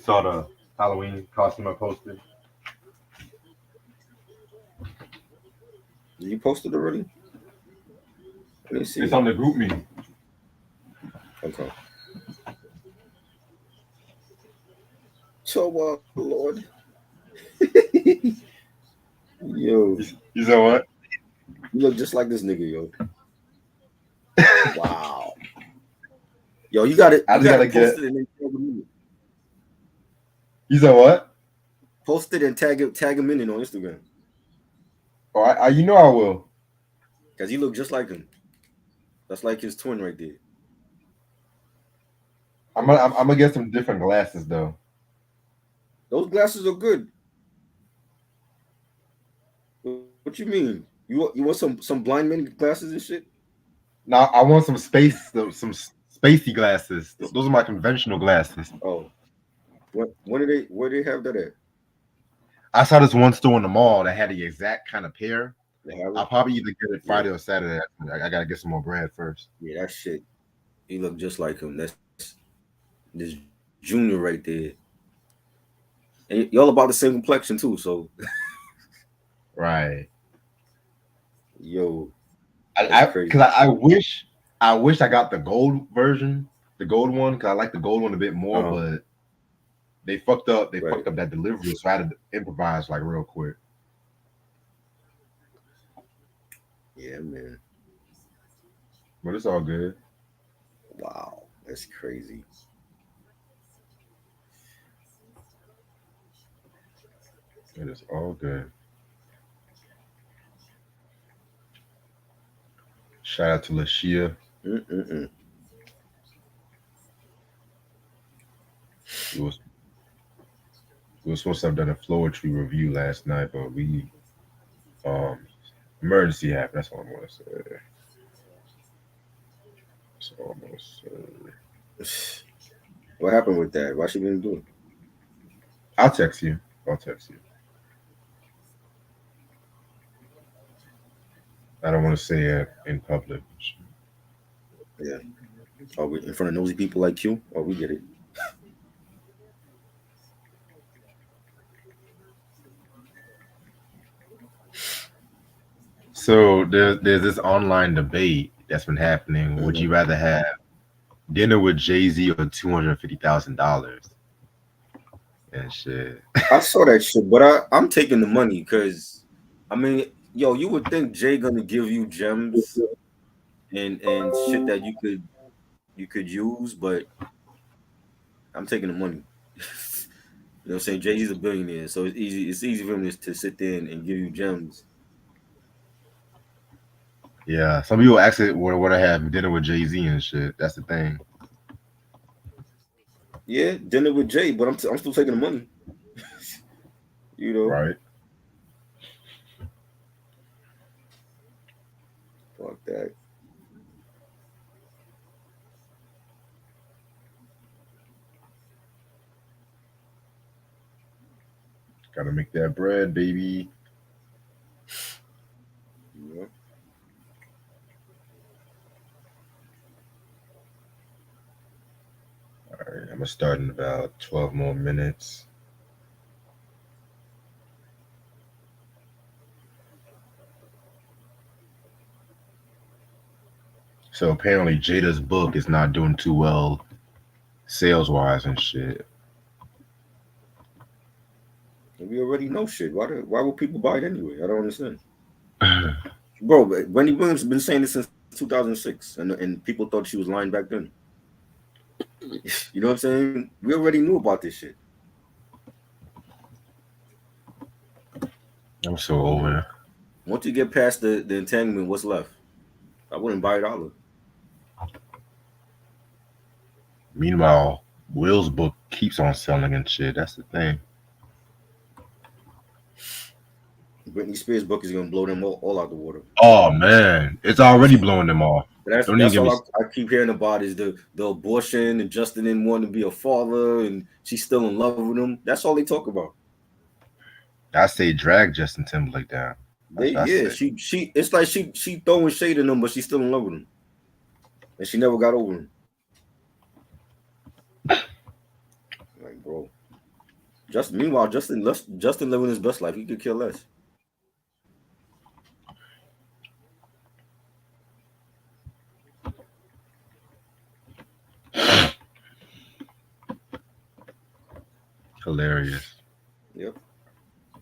saw the Halloween costume I posted? You posted already? Let me see. It's on the group me. Okay. So, Lord. Yo, You saw what? you look just like this nigga, yo. Wow. Yo, you got it. I You just got gotta to get. post it and then tag him in it. You saw what? Post it and tag him in it on Instagram. Oh, you know I will. Cause you look just like him. That's like his twin right there. I'm gonna get some different glasses though. Those glasses are good. What you mean? You want some blind man glasses and shit? Now I want some spacey glasses. Those are my conventional glasses. Oh, when do they where they have that at? I saw this one store in the mall that had the exact kind of pair. They have I'll it. probably either get it Yeah, Friday or Saturday. I gotta get some more bread first. yeah, that shit. He look just like him. That's this junior right there. And y'all about the same complexion too. So, Right. yo, that's I because crazy. I wish I got the gold version, the gold one, because I like the gold one a bit more, Uh-huh. but they fucked up. They Right. fucked up that delivery, so I had to improvise like real quick. Yeah, man. But it's all good. Wow, that's crazy. It is all good. Shout out to Lashia. Mm-mm-mm. We was we were supposed to have done a Floetry review last night, but we um emergency happened. That's all I'm gonna say. That's all I'm gonna say. What happened with that? Why she didn't do it? I'll text you. I'll text you. I don't want to say it in public. Yeah. Oh, in front of nosy people like you? Oh, we get it. So there's this online debate that's been happening. Would Hmm. you rather have dinner with Jay-Z or $250,000 and shit? I saw that shit, but I'm taking the money because, I mean, yo, you would think Jay gonna give you gems and shit that you could use, but I'm taking the money. You know what I'm saying? Jay-Z's a billionaire, so it's easy. It's easy for him to sit there and give you gems. Yeah, some people actually would have dinner with Jay-Z and shit. That's the thing. Yeah, dinner with Jay, but I'm still taking the money. You know, Right. fuck that. Gotta make that bread, baby. You know? All right, I'm gonna start in about 12 more minutes. So apparently Jada's book is not doing too well sales wise and shit. And we already know shit. Why would people buy it anyway? I don't understand. Bro, Wendy Williams has been saying this since 2006, and people thought she was lying back then. You know what I'm saying? We already knew about this shit. I'm so You know, over it. once you get past the entanglement, what's left? I wouldn't buy it all. Meanwhile, Will's book keeps on selling and shit. That's the thing. Britney Spears' book is gonna blow them all out the water. Oh man, it's already blowing them off. That's Don't even that's get all me. I keep hearing about is the abortion and Justin didn't want to be a father and she's still in love with him. That's all they talk about. I say drag Justin Timberlake down. They That's what I yeah, say. she it's like she throwing shade at him, but she's still in love with him, and she never got over him. Like, bro. Justin living his best life. He could care less. Hilarious. Yep.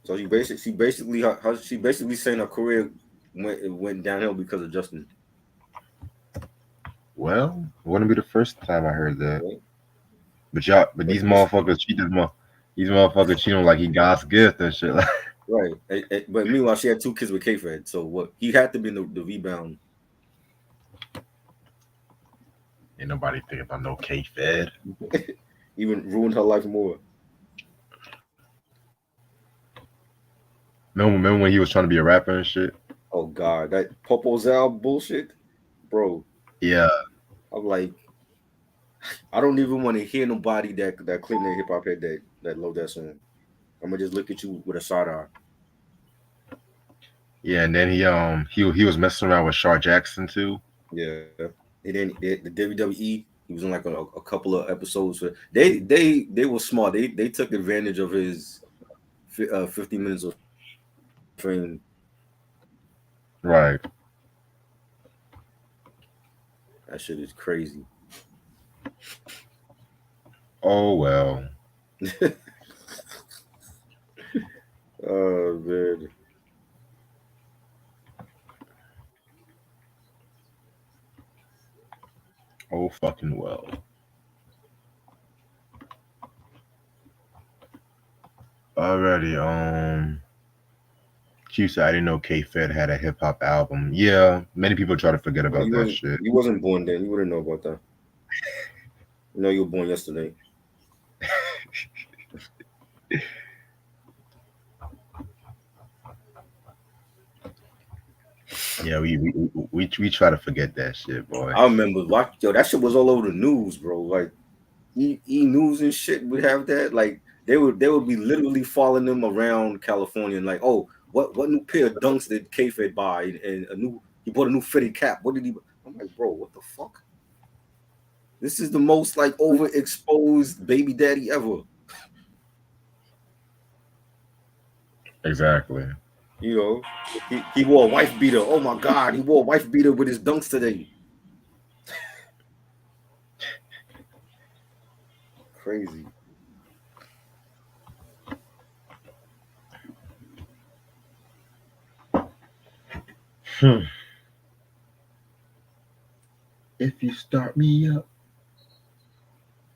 So she basically saying her career went downhill because of Justin. Well, it wouldn't be the first time I heard that. Right. But But these motherfuckers cheat these motherfuckers cheat on like he God's gift and shit. Like, right. But meanwhile, she had two kids with K-Fed. So what? He had to be the rebound. ain't nobody think about no K Fed. Even ruined her life more. Remember when he was trying to be a rapper and shit? Oh God, that Popozal bullshit, bro. Yeah, I'm like, I don't even want to hear nobody that claim their hip hop head that love that song. I'm gonna just look at you with a side eye. yeah, and then he was messing around with Shar Jackson too. Yeah. And then the WWE, he was in like a couple of episodes. They were smart. They took advantage of his 15 minutes of fame. Right. That shit is crazy. Oh well. Oh man. Oh fucking well. Already. Q said I didn't know K Fed had a hip hop album. Yeah, many people try to forget Well, about that shit. he wasn't born then. You wouldn't know about that. You know you were born yesterday. Yeah, we try to forget that shit, boy. I remember that shit was all over the news, bro. Like News and shit would have that. Like they would be literally following them around California and like, oh, what new pair of dunks did K-Fed buy? And he bought a new fitted cap. What did he? I'm like, bro, what the fuck? This is the most like overexposed baby daddy ever. Exactly. You know, he wore a wife beater. Oh my god, he wore a wife beater with his dunks today. Crazy. Hmm. If you start me up,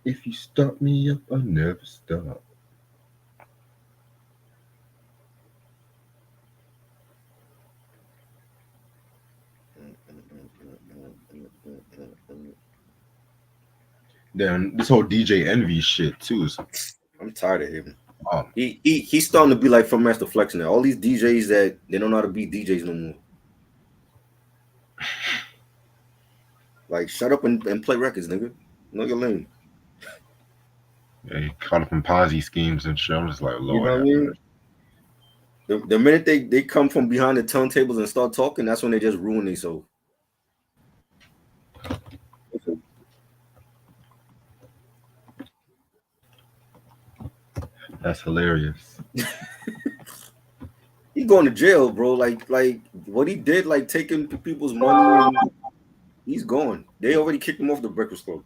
if you start me up, I'll never stop. Then this whole DJ Envy shit too is I'm tired of him. um He's starting to be like from Master Flex now. All these DJs that they don't know how to be DJs no more. Like shut up and play records, nigga. Know your lane. they caught up in Ponzi schemes and shit. I'm just like, You Lord know what I have mean? mercy. The minute they come from behind the turntables and start talking, that's when they just ruin themselves. That's hilarious. He going to jail, bro. Like what he did, like taking people's money, and he's gone. They already kicked him off the Breakfast Club.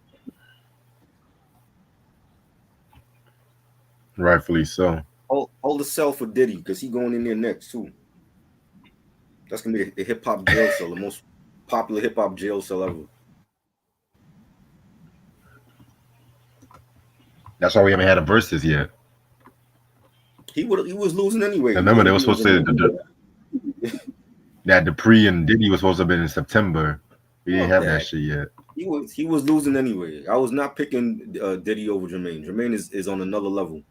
Rightfully so. Hold the cell for Diddy because he going in there next too. That's gonna be the hip hop jail cell, the most popular hip hop jail cell ever. That's why we haven't had a versus yet. He was losing anyway. Remember they Wouldn't were be with supposed to Jermaine. that Dupree and Diddy was supposed to have been in September. We didn't Fuck have that that. shit yet. He was losing anyway. I was not picking Diddy over Jermaine. Jermaine is on another level.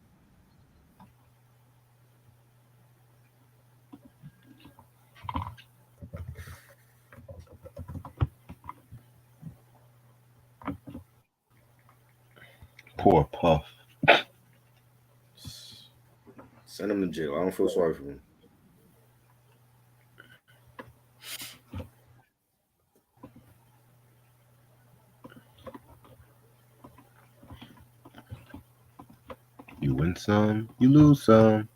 Poor Puff. Send him to jail. I don't feel sorry for him. You win some, you lose some.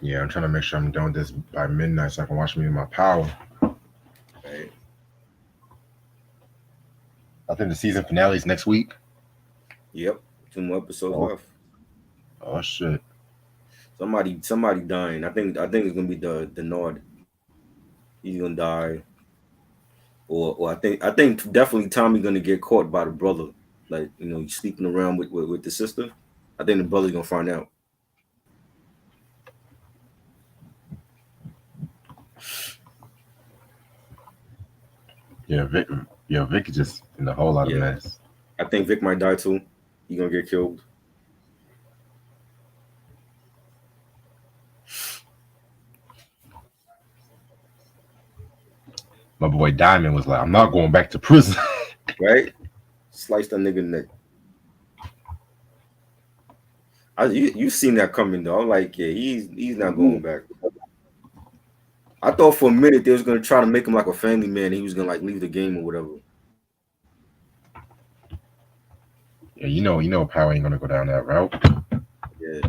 Yeah, I'm trying to make sure I'm done with this by midnight so I can watch me in my power. Right? I think the season finale is next week. Yep. 2 more episodes Oh, left. oh shit. Somebody dying. I think it's gonna be the Nord. He's gonna die. Or I think definitely Tommy gonna get caught by the brother. Like, he's sleeping around with the sister. I think the brother's gonna find out. Yeah, Vic is just in a whole lot of Yeah. mess. I think Vic might die too. He gonna get killed. My boy Diamond was like, I'm not going back to prison. Right? Slice that nigga neck. You seen that coming though. I'm like, yeah, he's not going back. I thought for a minute they was gonna try to make him like a family man. He was gonna like leave the game or whatever. Yeah, Power ain't gonna go down that route. Yeah.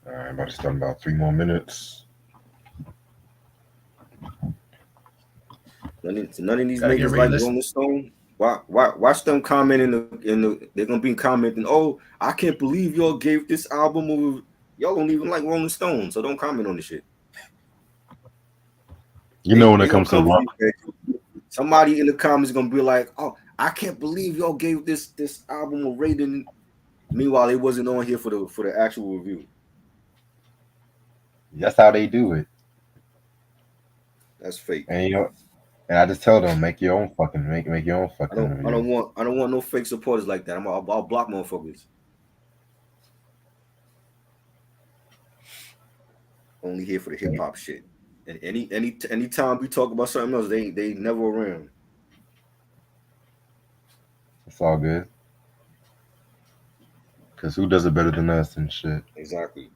All right, I'm about to start in about 3 more minutes. None of these Gotta get niggas ready like to listen. Rolling Stone. Why watch them comment in the they're gonna be commenting, oh, I can't believe y'all gave this album over. Y'all don't even like Rolling Stone, so don't comment on the shit. When They it gonna comes to come for rock, you, man. Somebody in the comments gonna be like, oh, I can't believe y'all gave this album a rating. Meanwhile, it wasn't on here for the actual review. that's how they do it. That's fake. And and I just tell them, make your own I fucking don't I review. don't want I don't want no fake supporters like that. I'll block motherfuckers. Only here for the hip hop shit. And anytime we talk about something else, they never around. It's all good. Cause who does it better than us and shit? Exactly.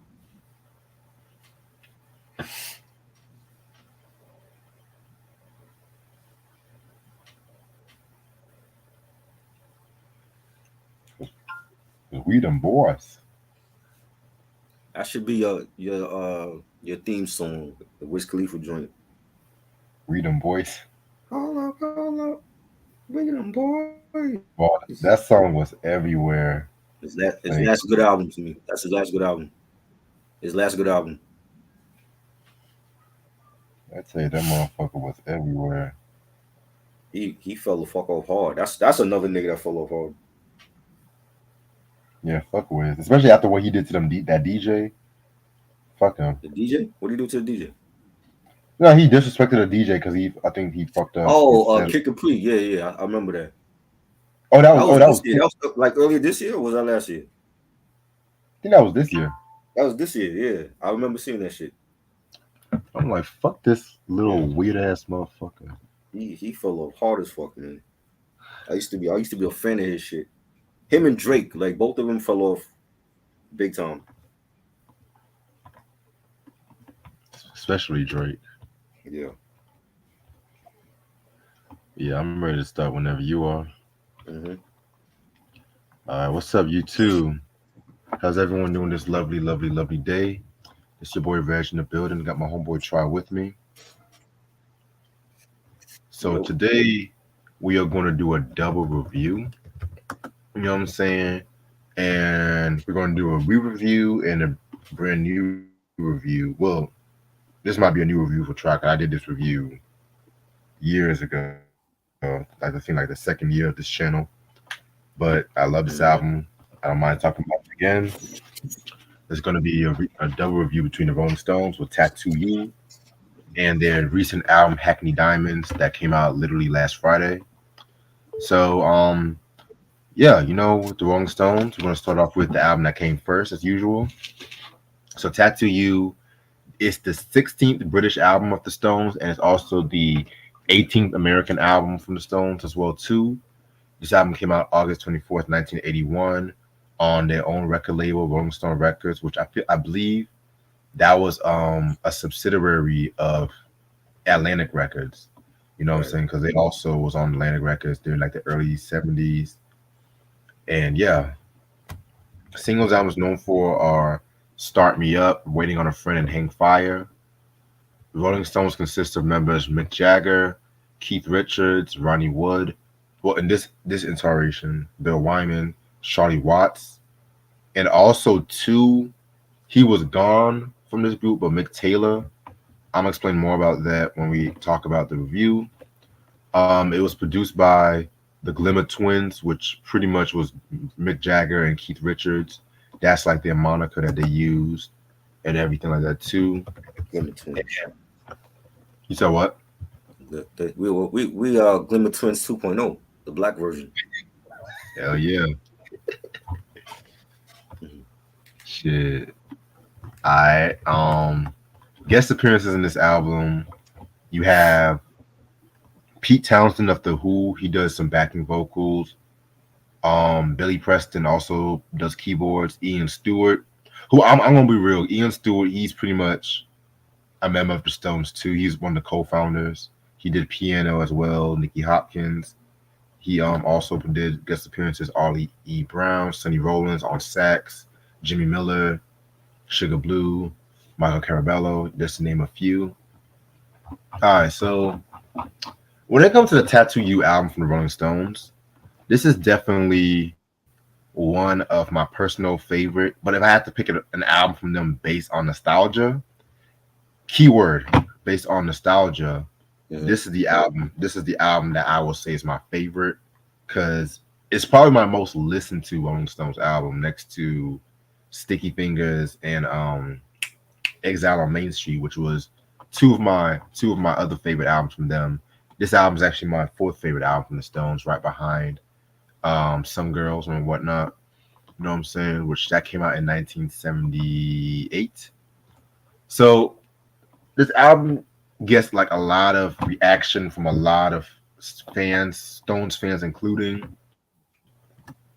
We them boys. That should be your theme song, the Wiz Khalifa joint. We them boys. Call up, bring them boys. Boy, that song was everywhere. His Like, last good album to me. That's his last good album. His last good album. I tell you, that motherfucker was everywhere. He fell the fuck off hard. That's another nigga that fell off hard. Yeah, fuck with. Especially after what he did to that DJ. Fuck him. The DJ? What do you do to the DJ? No, he disrespected the DJ because I think he fucked up his Oh, set. Kid Capri. Yeah. I remember that. Oh, That was that this was year. That was like earlier this year, or was that last year? I think that was this year. That was this year, yeah. I remember seeing that shit. I'm like, fuck this Yeah. little weird ass motherfucker. He fell off hard as fuck, man. I used to be a fan of his shit. Him and Drake, like both of them fell off big time. Especially Drake. Yeah. Yeah, I'm ready to start whenever you are. Mm-hmm. All right, what's up, you two? How's everyone doing this lovely, lovely, lovely day? It's your boy Reg in the building. Got my homeboy Try with me. So Yo. today we are going to do a double review. You know what I'm saying? And we're going to do a re-review and a brand new review. Well, this might be a new review for Try. 'Cause I did this review years ago. Like I think like the second year of this channel. But I love this album. Mm-hmm. I don't mind talking about it again. There's going to be a double review between the Rolling Stones with Tattoo You and their recent album Hackney Diamonds that came out literally last Friday. So yeah, with the Rolling Stones, we're gonna start off with the album that came first as usual. So Tattoo You is the 16th British album of the Stones and it's also the 18th American album from the Stones as well too. This album came out August 24th, 1981, on their own record label, Rolling Stone Records, which I believe that was a subsidiary of Atlantic Records. You know what I'm Right. saying? Because they also was on Atlantic Records during like the early 70s. And yeah, singles I was known for are Start Me Up, Waiting on a Friend, and Hang Fire. The Rolling Stones consist of members Mick Jagger, Keith Richards, Ronnie Wood. Well, in this iteration, Bill Wyman, Charlie Watts, and also two. He was gone from this group, but Mick Taylor. I'm gonna explain more about that when we talk about the review. It was produced by the Glimmer Twins, which pretty much was Mick Jagger and Keith Richards. That's like their moniker that they used and everything like that too. Glimmer Twins. You said what? We are Glimmer Twins 2.0, the black version. Hell yeah. Mhm. Shit. I guest appearances in this album. You have Pete Townsend of The Who. He does some backing vocals. Billy Preston also does keyboards. Ian Stewart, who I'm gonna be real. Ian Stewart, he's pretty much a member of the Stones too. He's one of the co-founders. He did piano as well. Nicky Hopkins. He also did guest appearances. Ollie E. Brown, Sonny Rollins on sax, Jimmy Miller, Sugar Blue, Michael Carabello, just to name a few. All right, so when it comes to the Tattoo You album from the Rolling Stones, this is definitely one of my personal favorite. But if I had to pick an album from them based on nostalgia, keyword based on nostalgia, Mhm. this is the album. This is the album that I will say is my favorite because it's probably my most listened to Rolling Stones album next to Sticky Fingers and Exile on Main Street, which was two of my other favorite albums from them. This album is actually my fourth favorite album from the Stones, right behind Some Girls and Whatnot. You know what I'm saying? Which that came out in 1978. So this album gets like a lot of reaction from a lot of fans, Stones fans including.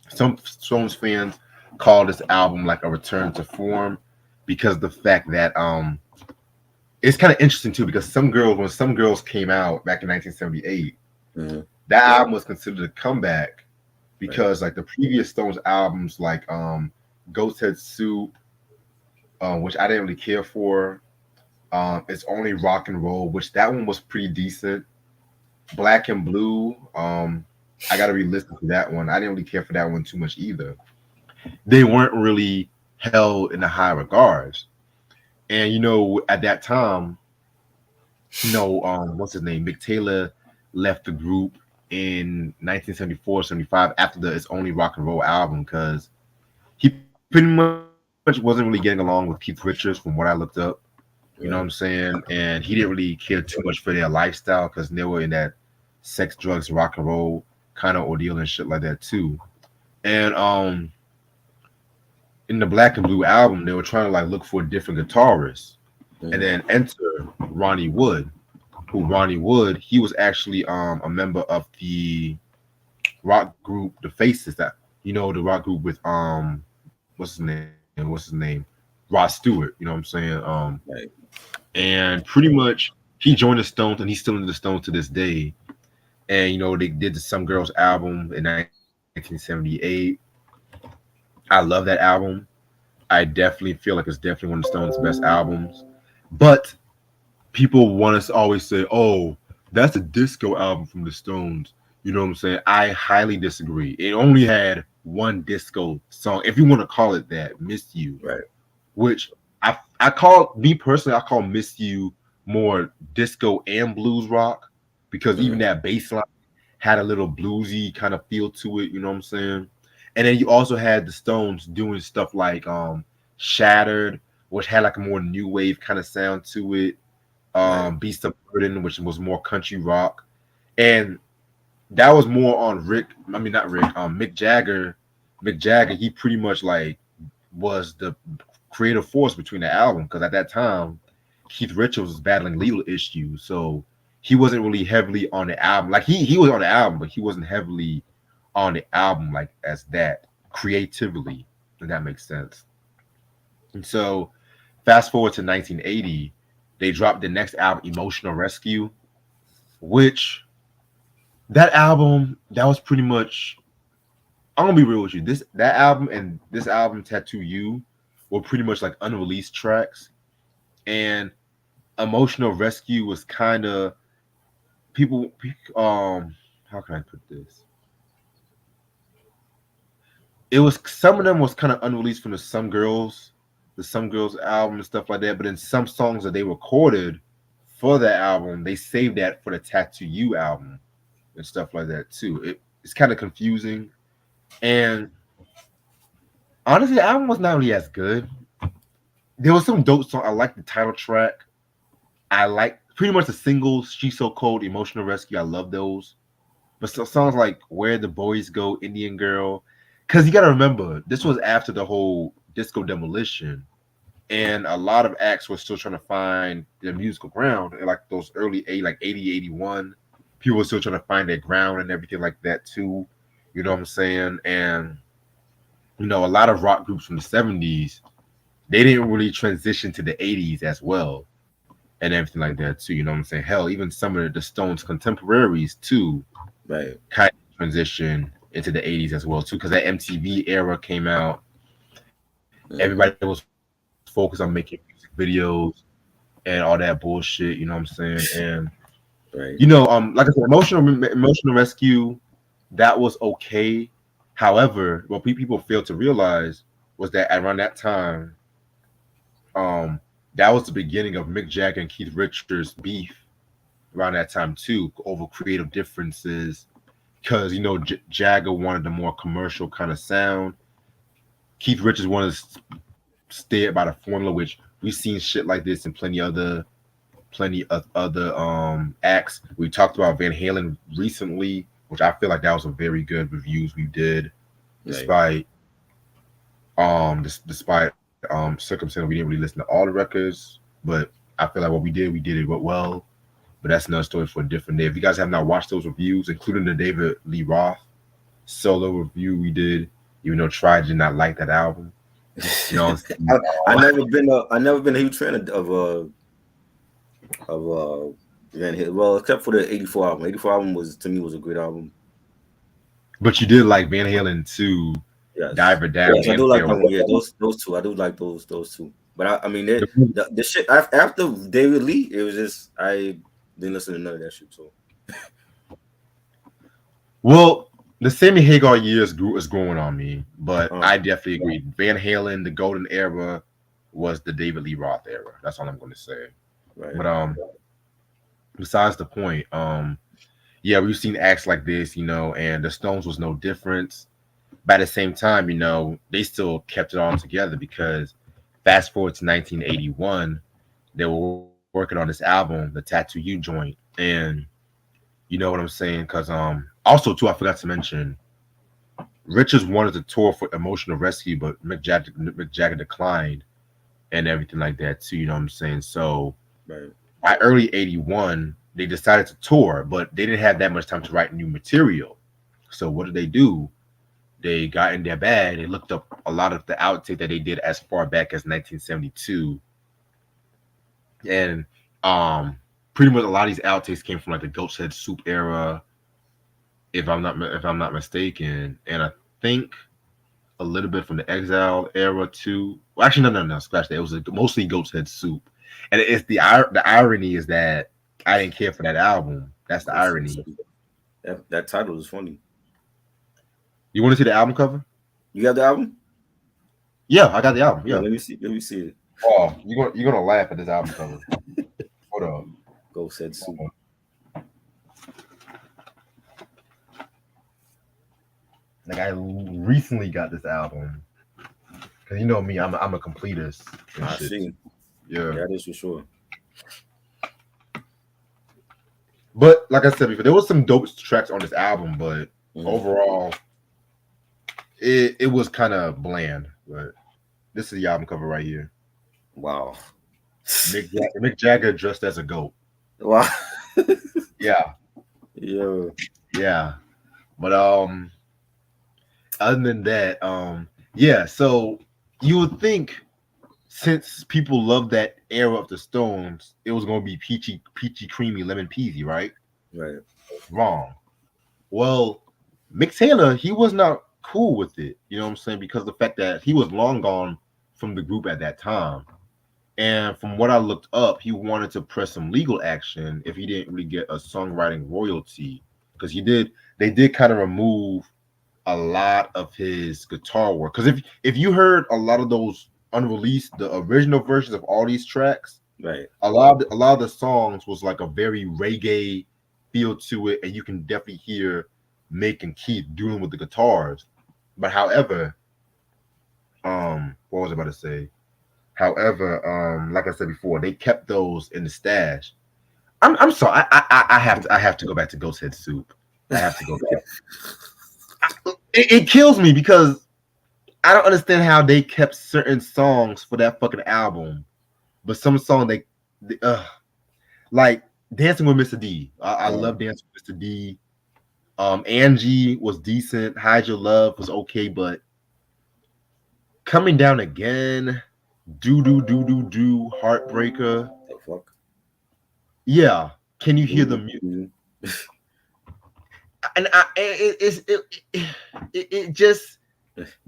Some Stones fans call this album like a return to form because the fact that it's kind of interesting too because when Some Girls came out back in 1978, Mhm. that album was considered a comeback Right. because like the previous Stones albums like Ghost Head Soup, which I didn't really care for. It's Only Rock and Roll, which that one was pretty decent. Black and Blue, I gotta re-listen to that one. I didn't really care for that one too much either. They weren't really held in the high regards. And at that time, what's his name? Mick Taylor left the group in 1974, 75 after the It's Only Rock and Roll album because he pretty much wasn't really getting along with Keith Richards from what I looked up. You know what I'm Right. saying? And he didn't really care too much for their lifestyle because they were in that sex, drugs, rock and roll kind of ordeal and shit like that too. And in the Black and Blue album, they were trying to like look for a different guitarist. And Mhm. then enter Ronnie Wood, who Ronnie Wood, he was actually a member of the rock group The Faces, that the rock group with what's his name? Rod Stewart, you know what I'm saying? Right. And pretty much he joined the Stones and he's still in the Stones to this day. And they did the Some Girls album in 1978. I love that album. I definitely feel like it's definitely one of the Stones' best albums. But people want us to always say, "Oh, that's a disco album from the Stones." You know what I'm saying? I highly disagree. It only had one disco song, if you want to call it that, "Miss You," Right. which I call me personally, I call "Miss You" more disco and blues rock because even Mhm. that bass line had a little bluesy kind of feel to it. You know what I'm saying? And then you also had the Stones doing stuff like "Shattered," which had like a more new wave kind of sound to it. Right. Beast of Burden, which was more country rock, and that was more on Rick. I mean, not Rick. Mick Jagger. Mick Jagger. He pretty much like was the creative force between the album because at that time, Keith Richards was battling legal issues, so he wasn't really heavily on the album. Like he was on the album, but he wasn't heavily on the album like as that creatively, if that makes sense. And so fast forward to 1980, they dropped the next album, Emotional Rescue, which that album that was pretty much. I'm gonna be real with you. That album and this album, Tattoo You, were pretty much like unreleased tracks, and Emotional Rescue was kind of people. How can I put this? It was some of them was kind of unreleased from the Some Girls album and stuff like that. But in some songs that they recorded for that album, they saved that for the Tattoo You album and stuff like that too. It's kind of confusing. And honestly, the album was not really as good. There was some dope song. I like the title track. I like pretty much the singles. She's So Cold, Emotional Rescue. I love those. But so songs like Where the Boys Go, Indian Girl. Because you got to remember, this was after the whole disco demolition. And a lot of acts were still trying to find their musical ground. And like those early, like 80, 81, people were still trying to find their ground and everything like that too. You know what I'm saying? And, a lot of rock groups from the 70s, they didn't really transition to the 80s as well and everything like that too. You know what I'm saying? Hell, even some of the Stones contemporaries too, Right. kind of transition into the 80s as well too, because that MTV era came out. Everybody was focused on making music videos and all that bullshit. You know what I'm saying? And Right. like I said, emotional rescue, that was okay. However, what people failed to realize was that around that time, um, that was the beginning of Mick Jagger and Keith Richards' beef around that time too, over creative differences. Because Jagger wanted a more commercial kind of sound. Keith Richards wanted to stay by the formula, which we've seen shit like this in plenty of other acts. We talked about Van Halen recently, which I feel like that was a very good reviews we did, Right. despite circumstance we didn't really listen to all the records, but I feel like what we did it well. But that's another story for a different day. If you guys have not watched those reviews, including the David Lee Roth solo review we did, even though Try did not like that album, you know. I never been a huge fan of Van Halen. Well, except for the '84 album. '84 album was to me was a great album. But you did like Van Halen 2, Yes, Diver Down, yes, I and do like that one. Yeah, Farewell. those two. I do like those two. But I mean, the shit after David Lee, it was just I didn't listen to none of that shit. So Well, the Sammy Hagar years is growing on me, but uh, I definitely agree. Van Halen, the golden era, was the David Lee Roth era. That's all I'm going to say. right, But besides the point, yeah, we've seen acts like this, and the Stones was no different. But at the same time, they still kept it all together because fast forward to 1981, they were working on this album, the Tattoo You joint, and you know what I'm saying? Because also too, I forgot to mention, Richards wanted to tour for Emotional Rescue, but Mick Jagger declined and everything like that too. You know what I'm saying? So right, by early '81, they decided to tour, but they didn't have that much time to write new material. So what did they do? They got in their bag. They looked up a lot of the outtake that they did as far back as 1972, and pretty much a lot of these outtakes came from like the Goat's Head Soup era, if I'm not mistaken, and I think a little bit from the Exile era too. Well, actually, no, scratch that. It was mostly Goat's Head Soup, and it's the irony is that I didn't care for that album. That's the irony. that title is funny. You want to see the album cover? You got the album? Yeah, I got the album. Yeah, Yeah. let me see. Let me see it. Oh, you're gonna laugh at this album cover. Hold on. Go said soup. Like I recently got this album because you know me, I'm a completist. And I shit. see. Yeah. That is for sure. But like I said before, there was some dope tracks on this album, but overall, it was kind of bland. But this is the album cover right here. Wow. Mick Jagger dressed as a goat. Wow. Yeah, Yeah. yeah. But other than that, yeah. So you would think since people love that era of the Stones, it was gonna be peachy, creamy, lemon peasy, right? Right. Wrong. Well, Mick Taylor, he was not cool with it. You know what I'm saying? Because of the fact that he was long gone from the group at that time. And from what I looked up, he wanted to press some legal action if he didn't really get a songwriting royalty. Because they did kind of remove a lot of his guitar work. Because if you heard a lot of those unreleased, the original versions of all these tracks, Right. a lot of the songs was like a very reggae feel to it, and you can definitely hear Mick and Keith dealing with the guitars. But however, what was I about to say? However, like I said before, they kept those in the stash. I'm sorry, I have to go back to Ghost Head Soup. I have to go back. It kills me because I don't understand how they kept certain songs for that fucking album, but some song they like Dancing with Mr. D. I love Dancing with Mr. D. Angie was decent. Hide Your Love was okay, but Coming Down Again, do, Heartbreaker. The fuck? Yeah, can you hear the music? And it just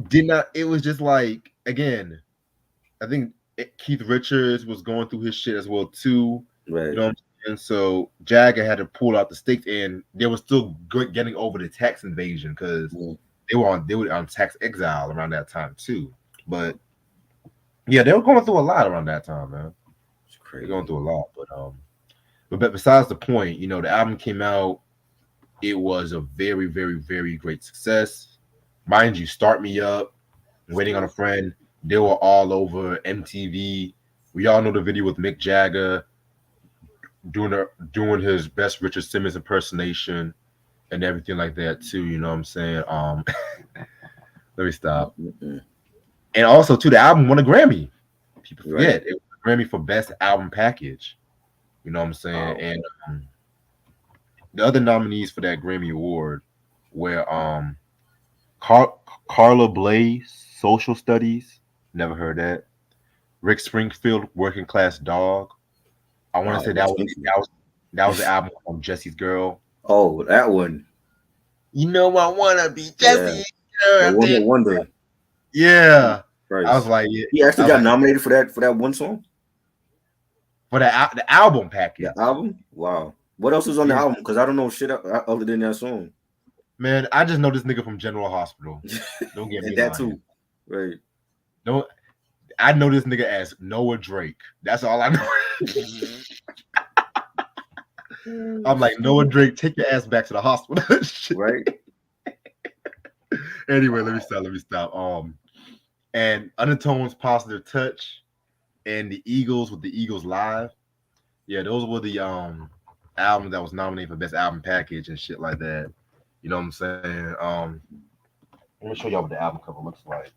did not. It was just like again. I think Keith Richards was going through his shit as well too. Right. You know what I'm saying? So Jagger had to pull out the sticks, and they were still getting over the tax invasion because they were on tax exile around that time too. But yeah, they were going through a lot around that time, man. It's crazy. They're going through a lot, but besides the point, you know, the album came out. It was a very, very, very great success. Mind you, Start Me Up, Waiting on a Friend, they were all over MTV. We all know the video with Mick Jagger doing his best Richard Simmons impersonation and everything like that too. You know what I'm saying? Let me stop. And also, too, the album won a Grammy. People forget it was a Grammy for Best Album Package. You know what I'm saying? And the other nominees for that Grammy Award were Carla Bley, Social Studies. Never heard that. Rick Springfield, Working Class Dog. I want to say that was the album from Jesse's Girl. Oh, that one. You know I wanna be Jesse's girl. One Wonder. Yeah. Christ. I was like, yeah. He actually got nominated for that one song? For the album package. The album? Wow. What else was on the album? Because I don't know shit other than that song. Man, I just know this nigga from General Hospital. Don't get me and that too. Right. No, I know this nigga as Noah Drake. That's all I know. I'm like, Noah Drake, take your ass back to the hospital. Right. Anyway, let me stop. And Undertones, Positive Touch, and the Eagles with the Eagles Live. Yeah, those were the album that was nominated for Best Album Package and shit like that. You know what I'm saying? Let me show y'all what the album cover looks like.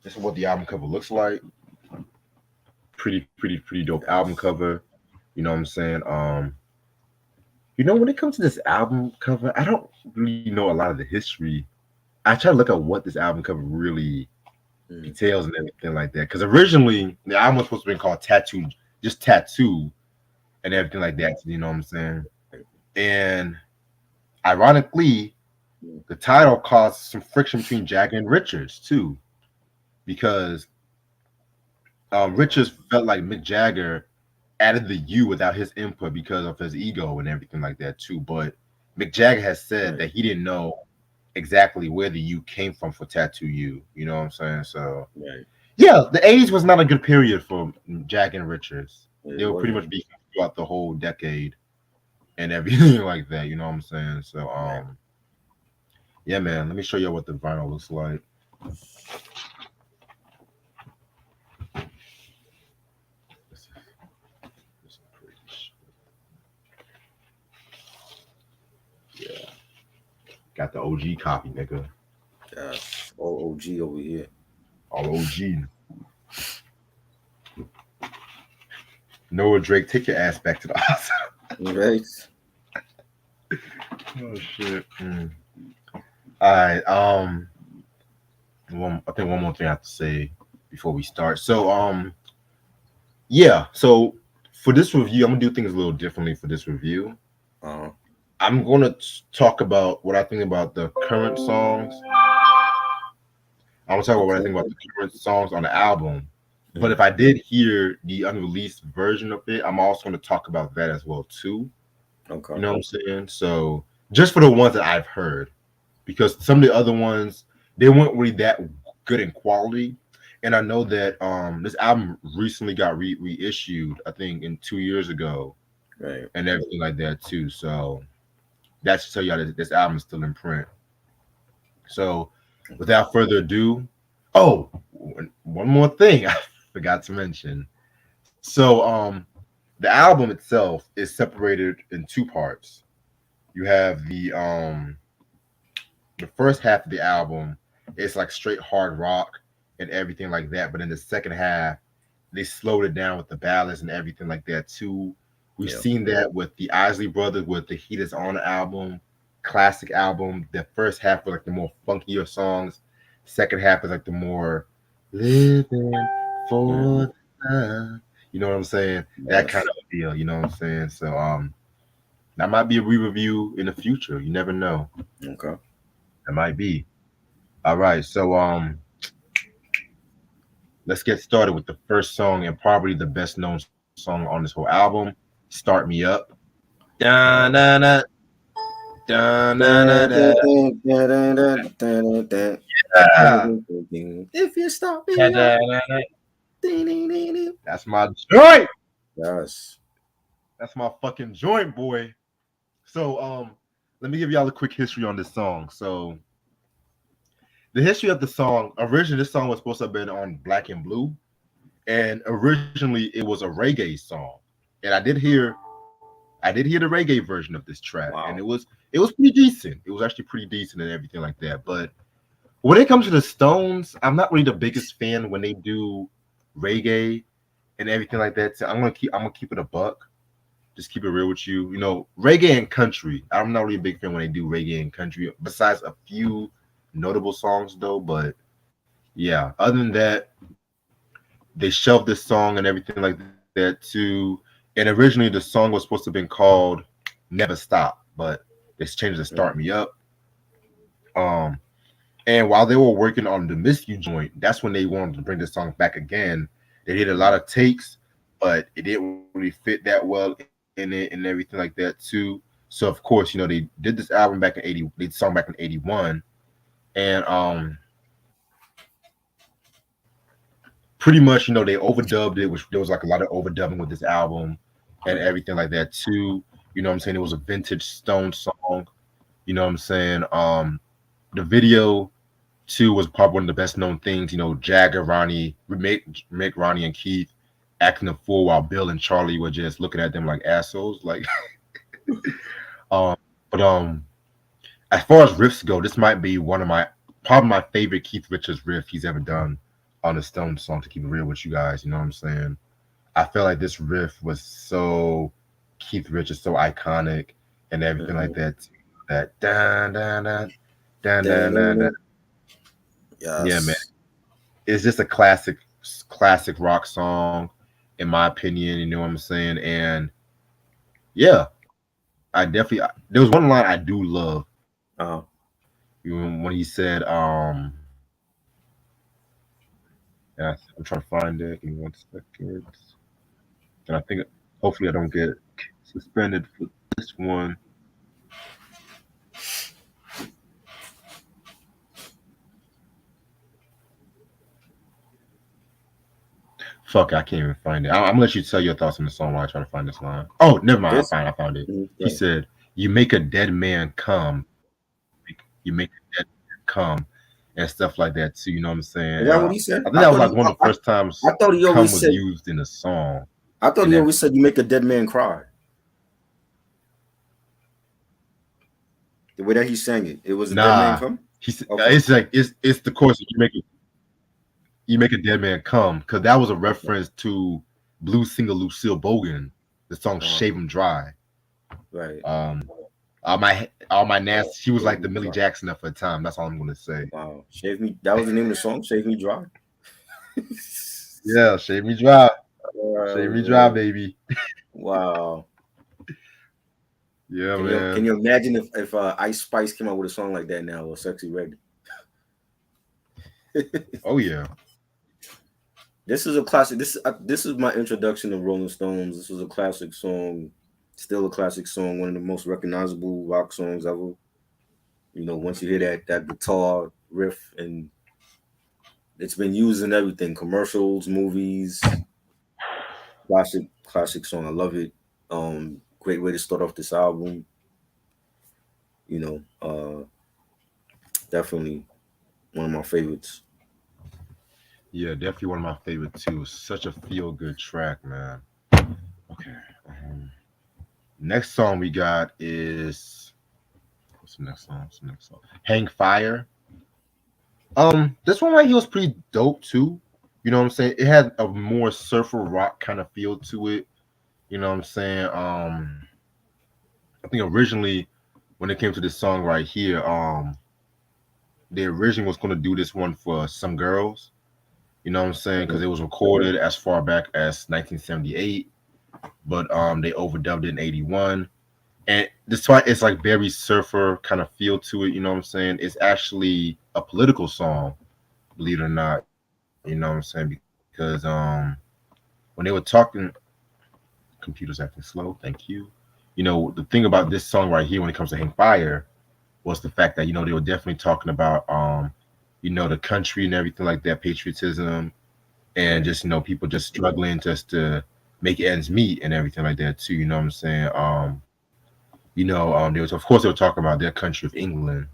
This is what the album cover looks like. Pretty dope album cover. You know what I'm saying? You know, when it comes to this album cover, I don't really know a lot of the history. I try to look at what this album cover really details and everything like that. Because originally the album was supposed to be called Tattoo, just Tattoo, and everything like that. You know what I'm saying? And ironically, the title caused some friction between Jagger and Richards too, because Richards felt like Mick Jagger added the U without his input because of his ego and everything like that too. But Mick Jagger has said that he didn't know exactly where the U came from for Tattoo U. You know what I'm saying? So yeah, the 80s was not a good period for Jagger and Richards. They were pretty much beefing throughout the whole decade and everything like that. You know what I'm saying? So yeah, man. Let me show you what the vinyl looks like. Yeah. Got the OG copy, nigga. Yeah. All OG over here. All OG. Noah Drake, take your ass back to the hospital. Right. Oh shit. All right. I think one more thing I have to say before we start. So yeah. So for this review, I'm gonna do things a little differently for this review. Uh-huh. I'm gonna talk about what I think about the current songs. I'm gonna talk about what I Okay. think about the current songs on the album. But Mhm. if I did hear the unreleased version of it, I'm also gonna talk about that as well too. Okay. You know what I'm saying? So just for the ones that I've heard, because some of the other ones they weren't really that good in quality. And I know that this album recently got reissued, I think in 2 years ago, Right. and everything like that too. So that should tell y'all that this album is still in print. So Okay. without further ado, oh, one more thing I forgot to mention. So the album itself is separated in two parts. You have the first half of the album, it's like straight hard rock and everything like that. But in the second half, they slowed it down with the ballads and everything like that too. We've Yeah. seen that with the Isley Brothers with the Heat Is On album, classic album. The first half was like the more funkier songs. Second half is like the more living Mhm. for love. You know what I'm saying? That kind Yes. of feel. You know what I'm saying? So that might be a re-review in the future. You never know. Okay. That might be. All right. So let's get started with the first song and probably the best known song on this whole album, "Start Me Up." Da Uh, na na da na na da. Yeah. if you stop Da, me up. da, da, da. That's my joint. Yes. That's my fucking joint, boy. So let me give y'all a quick history on this song. So the history of the song, originally this song was supposed to have been on Black and Blue, and originally it was a reggae song. And I did hear the reggae version of this track, and Wow. it was pretty decent. It was actually pretty decent and everything like that. But when it comes to the Stones, I'm not really the biggest fan when they do reggae and everything like that. So I'm gonna keep it a buck. Just keep it real with you. You know, reggae and country. I'm not really a big fan when they do reggae and country. Besides a few notable songs though, but yeah. Other than that, they shelved this song and everything like that too. And originally the song was supposed to have been called Never Stop, but it's changed to Start Me Mhm. Up. Um, and while they were working on the Miss You joint, that's when they wanted to bring the song back again. They did a lot Mhm. of takes, but it didn't really fit that well in it and everything like that too. So of course, you know, they did this album back in 80, they song back in 81. And pretty much, you know, they overdubbed it, which there was like a lot of overdubbing with this album and Right. everything like that too. You know what I'm saying? It was a vintage Stone song. You know what I'm saying? The video too was probably one of the best known things. You know, Jagger, Ronnie, make Ronnie and Keith acting a fool while Bill and Charlie were just looking at them like assholes. Like, um, but as far as riffs go, this might be one of my probably my favorite Keith Richards riff he's ever done on a Stone song. To keep it real with you guys, you know what I'm saying? I feel like this riff was so Keith Richards, so iconic and everything like Mhm. that. That dun dun dun dun dun dun dun. Yeah, man. Yes. It's just a classic rock song, in my opinion. You know what I'm saying? And yeah, I definitely. There was one line I do love. Uh-huh. When he said, yeah, I'm trying to find it. Give me 1 second. And I think hopefully I don't get suspended for this one. Fuck, I can't even find it. I'm gonna let you tell your thoughts on the song while I try to find this line. Oh, never mind. This. I found it. He Right. said, "You make a dead man come. You make a dead man come," and stuff like that too. You know what I'm saying? Is that what he said? I think that was like one of the first times I thought he "come" always was said. used in a song, I thought and he that always said you make a dead man cry. The way that he sang it, it was a dead man nah. come. He said Okay. it's the chorus. You make a dead man come because that was a Okay. reference to blues singer Lucille Bogan, the song Uh-huh. "Shave 'Em Dry." Right. Um, all my nasty. She was Shave like the Me Millie Dry. Jackson of her time. That's all I'm gonna say. Wow, Shave Me. That was the name of the song. Shave Me Dry. Yeah, shave me dry, shave me dry, Man. baby. Wow. Yeah, Can man. you imagine if Ice Spice came out with a song like that now, or Sexy Red? Oh yeah, This is a classic. This is my introduction to Rolling Stones. This was a classic song, still a classic song, one of the most recognizable rock songs ever. Once you hear that guitar riff, and it's been used in everything, commercials, movies. Classic song. I love it. Great way to start off this album. You know, definitely one of my favorites. yeah, definitely one of my favorites too. Such a feel good track, man. Okay. Um, Next song we got is what's the next song? What's the next song? Hang Fire. This one right here was pretty dope too. You know what I'm saying? It had a more surfer rock kind of feel to it. You know what I'm saying? I think originally when it came to this song right here, they originally was gonna do this one for Some Girls. You know what I'm saying? Because Mhm. it was recorded as far back as 1978, but they overdubbed it in '81. And despite it's like very surfer kind of feel to it, you know what I'm saying? It's actually a political song, believe it or not. You know what I'm saying? Because when they were talking, computers acting slow. Thank you. The thing about this song right here when it comes to Hang Fire was the fact that they were definitely talking about the country and everything like that, patriotism, and Right. just people just struggling just to make ends meet and everything like that too. You know what I'm saying? They was of course they were talking about their country of England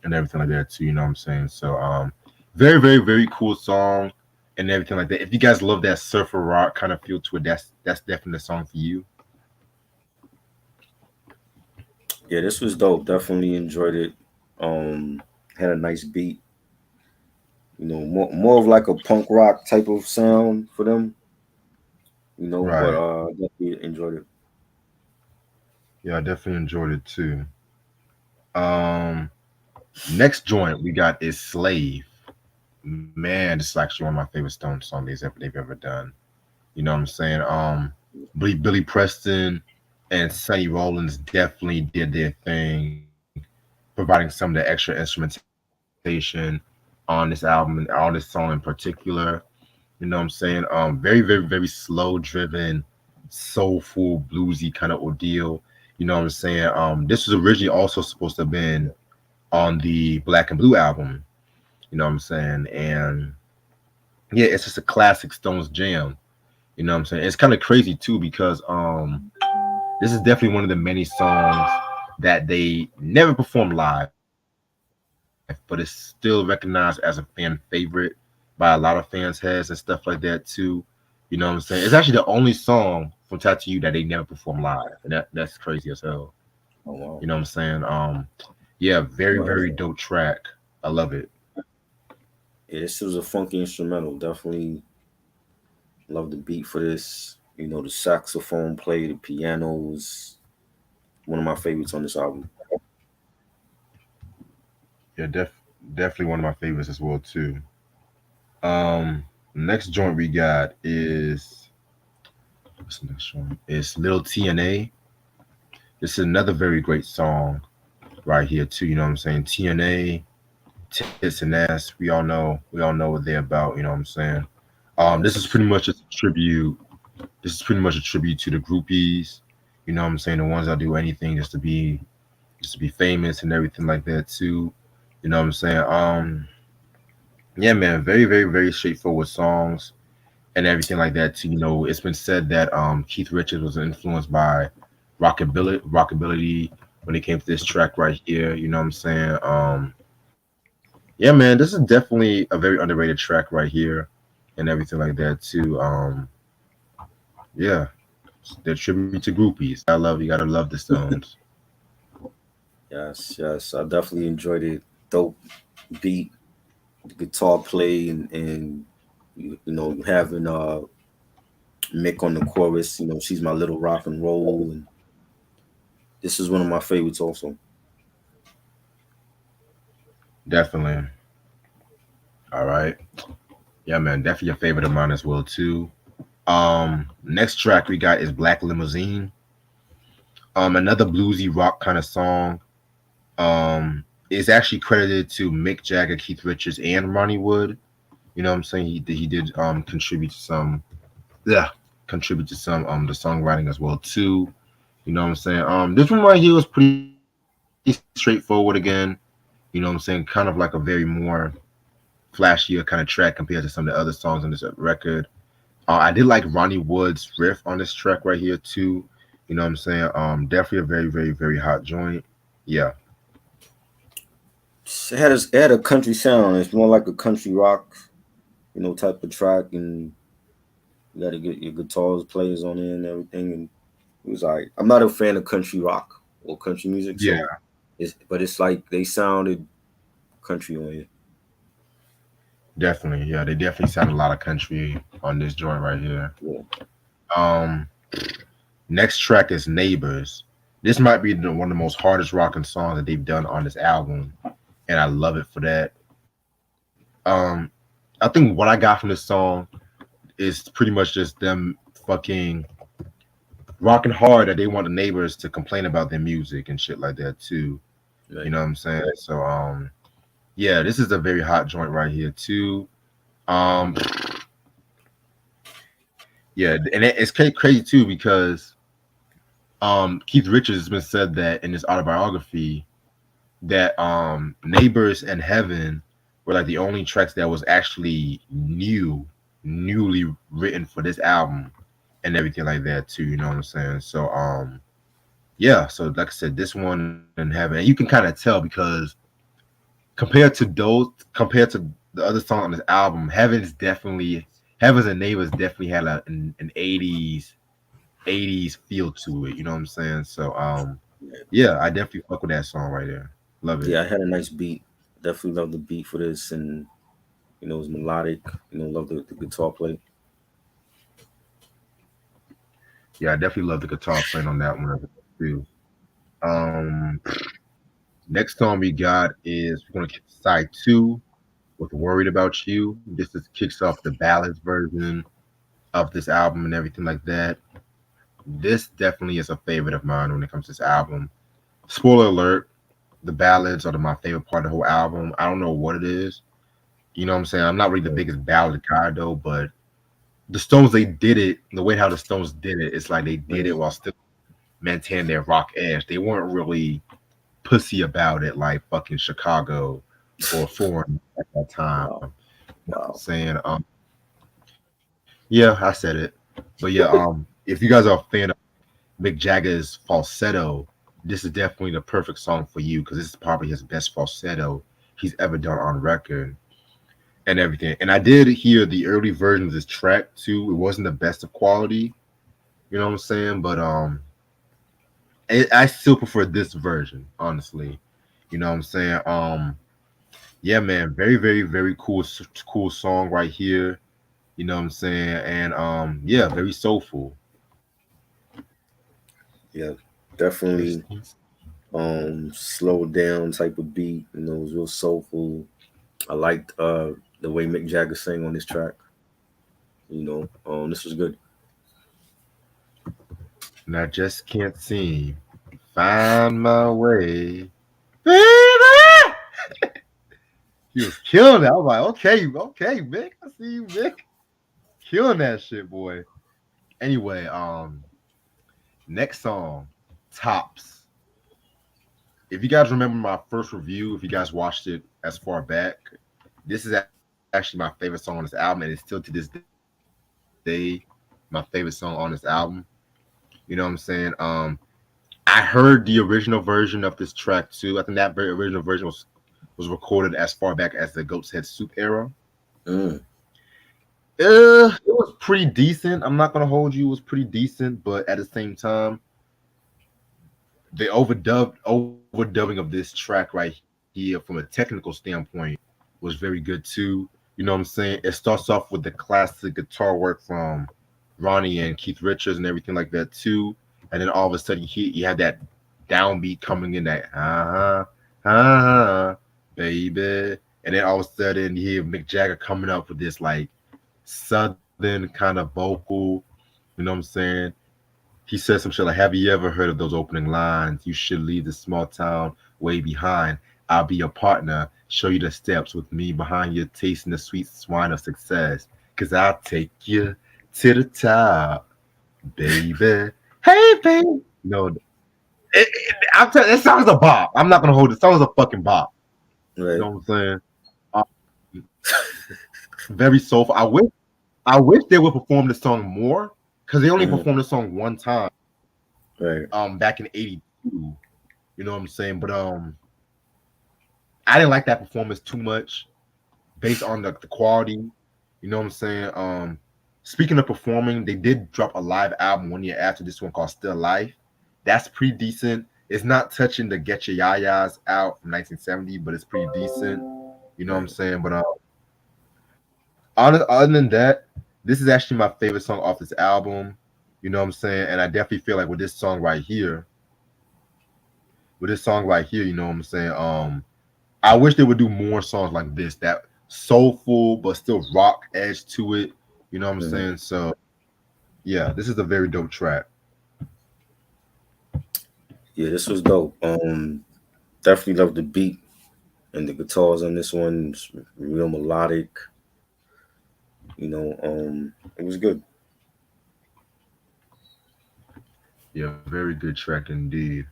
and everything like that too. You know what I'm saying? So very very very cool song and everything like that. If you guys love that surfer rock kind of feel to it, that's definitely the song for you. Yeah, this was dope. Definitely enjoyed it. Um, Had a nice beat. More of like a punk rock type of sound for them. But Right. definitely enjoyed it. Yeah, I definitely enjoyed it too. Um, Next joint we got is Slave. Man, this is actually one of my favorite Stone songs they've ever done. You know what I'm saying? Billy Preston and Sonny Rollins definitely did their thing, providing some of the extra instrumentation on this album and on this song in particular. You know what I'm saying? Very, very, very slow driven, soulful, bluesy kind of ordeal. You know what I'm saying? This was originally also supposed to have been on the Black and Blue album. You know what I'm saying? And yeah, it's just a classic Stones jam. You know what I'm saying? It's kind of crazy too because this is definitely one of the many songs that they never performed live, but it's still recognized as a fan favorite by a lot of fans' heads and stuff like that too. You know what I'm saying? It's actually the only song from Tattoo that they never performed live, and that's crazy as hell. You know what Oh I'm wow. saying? Yeah, very very No, dope track. I love it. yeah, this was a funky instrumental. Definitely love the beat for this. The saxophone play, the pianos. One of my favorites on this album. Yeah, definitely one of my favorites as well too. Next joint we got is what's the next one? It's Little TNA. This is another very great song right here too. You know what I'm saying? TNA, tits and ass. We all know what they're about. You know what I'm saying? This is Yes. pretty much a tribute. This is pretty much a tribute to the groupies. You know what I'm saying? The ones that do anything just to be famous and everything like that too. You know what I'm saying? Yeah, man, very, very, very straightforward songs and everything like that too. It's been said that Keith Richards was influenced by rockabilly when it came to this track right here. You know what I'm saying? Yeah, man, this is definitely a very underrated track right here and everything like that too. Yeah, they're tribute to groupies. You gotta love the Stones. Yes. I definitely enjoyed it. Dope beat, guitar play, and having Mick on the chorus. She's my little rock and roll, and This is one of my favorites also. Definitely. All right. Yeah, man. Definitely a favorite of mine as well too. Next track we got is Black Limousine. Another bluesy rock kind of song. Is actually credited to Mick Jagger, Keith Richards, and Ronnie Wood. You know what I'm saying? He did contribute to some, yeah, contribute to some the songwriting as well too. You know what I'm saying? This one right here was pretty straightforward again. You know what I'm saying? Kind of like a very more flashier kind of track compared to some of the other songs on this record. I did like Ronnie Wood's riff on this track right here too. You know what I'm saying? Definitely a very, very, very hot joint. Yeah, It had a country sound. It's more like a country rock, type of track, and you got to get your guitars players on it and everything. And it was like, I'm not a fan of country rock or country music, yeah, so it's like they sounded country on it. definitely. Yeah, they definitely sound a lot of country on this joint right here. Yeah, Um, Next track is Neighbors. This might be one of the most hardest rocking songs that they've done on this album, and I love it for that. Um, I think what I got from this song is pretty much just them fucking rocking hard that they want the neighbors to complain about their music and shit like that too. You right. know what I'm saying? So yeah, this is a very hot joint right here too. Um yeah, and it's crazy too because Keith Richards has been said that in his autobiography that Neighbors and Heaven were like the only tracks that was actually newly written for this album and everything like that too, you know what I'm saying? So yeah, so like I said, this one and Heaven, and you can kind of tell because compared to the other song on this album, Heavens and Neighbors definitely had an 80s feel to it, you know what I'm saying? So Yeah, yeah, I definitely fuck with that song right there. Love it. yeah, I had a nice beat. Definitely love the beat for this, and it was melodic. Love the guitar play. Yeah, I definitely love the guitar playing on that one too. Um, Next song we got is we're gonna get side two with "Worried About You." This is kicks off the ballads version of this album and everything like that. This definitely is a favorite of mine when it comes to this album. Spoiler alert: the ballads are my favorite part of the whole album. I don't know what it is. You know what I'm saying? I'm not really the biggest ballad guy though, but the Stones they did it the way how the Stones did it. It's like they did it Mm. while still maintaining their rock edge. They weren't really pussy about it like fucking Chicago or Foreign at that time. Wow, You know what I'm wow. saying? Yeah, I said it. But yeah, if you guys are a fan of Mick Jagger's falsetto, this is definitely the perfect song for you because this is probably his best falsetto he's ever done on record and everything. And I did hear the early version of this track too. It wasn't the best of quality, you know what I'm saying? But I still prefer this version, honestly. You know what I'm saying? Yeah, man, very, very, very cool song right here. You know what I'm saying? And yeah, very soulful. Yeah, First definitely things- slowed down type of beat. It was real soulful. I liked the way Mick Jagger sang on this track. This was good. And I just can't seem find my way. Baby! He was killing it. I was like, okay, Mick. I see you, Mick. Killing that shit, boy. Anyway, next song, Tops. If you guys remember my first review, if you guys watched it as far back, this is actually my favorite song on this album, and it's still to this day my favorite song on this album. You know what I'm saying? I heard the original version of this track too. I think that very original version was recorded as far back as the Goat's Head Soup era. Mm, It was pretty decent. I'm not gonna hold you. It was pretty decent, but at the same time, the overdubbing of this track right here from a technical standpoint was very good too. You know what I'm saying? It starts off with the classic guitar work from Ronnie and Keith Richards and everything like that too. And then all of a sudden you have that downbeat coming in that baby, and then all of a sudden you hear Mick Jagger coming up with this like southern kind of vocal. You know what I'm saying? He said some shit like, "Have you ever heard of those opening lines? You should leave the small town way behind. I'll be your partner, show you the steps with me behind you, tasting the sweet swine of success. Cause I'll take you to the top, baby. Hey, baby." No, I'm telling that song's a bop. I'm not gonna hold it. Song's a fucking bop. You Right. know what I'm saying? Uh, very soulful. I wish they would perform the song more because they only Mhm. performed the song one time. Right. Back in '82. You know what I'm saying? But I didn't like that performance too much based on the quality. You know what I'm saying? Speaking of performing, they did drop a live album 1 year after this one called Still Life. That's pretty decent. It's not touching the Get Your Yayas out from 1970, but it's pretty decent. You know what I'm Right. saying? But other than that, this is actually my favorite song off this album. You know what I'm saying? And I definitely feel like with this song right here, you know what I'm saying? I wish they would do more songs like this, that soulful but still rock edge to it. You know what I'm Mhm. saying? So yeah, this is a very dope track. Yeah, this was dope. Definitely love the beat and the guitars on this one. It's real melodic. It was good. Yeah, very good track indeed.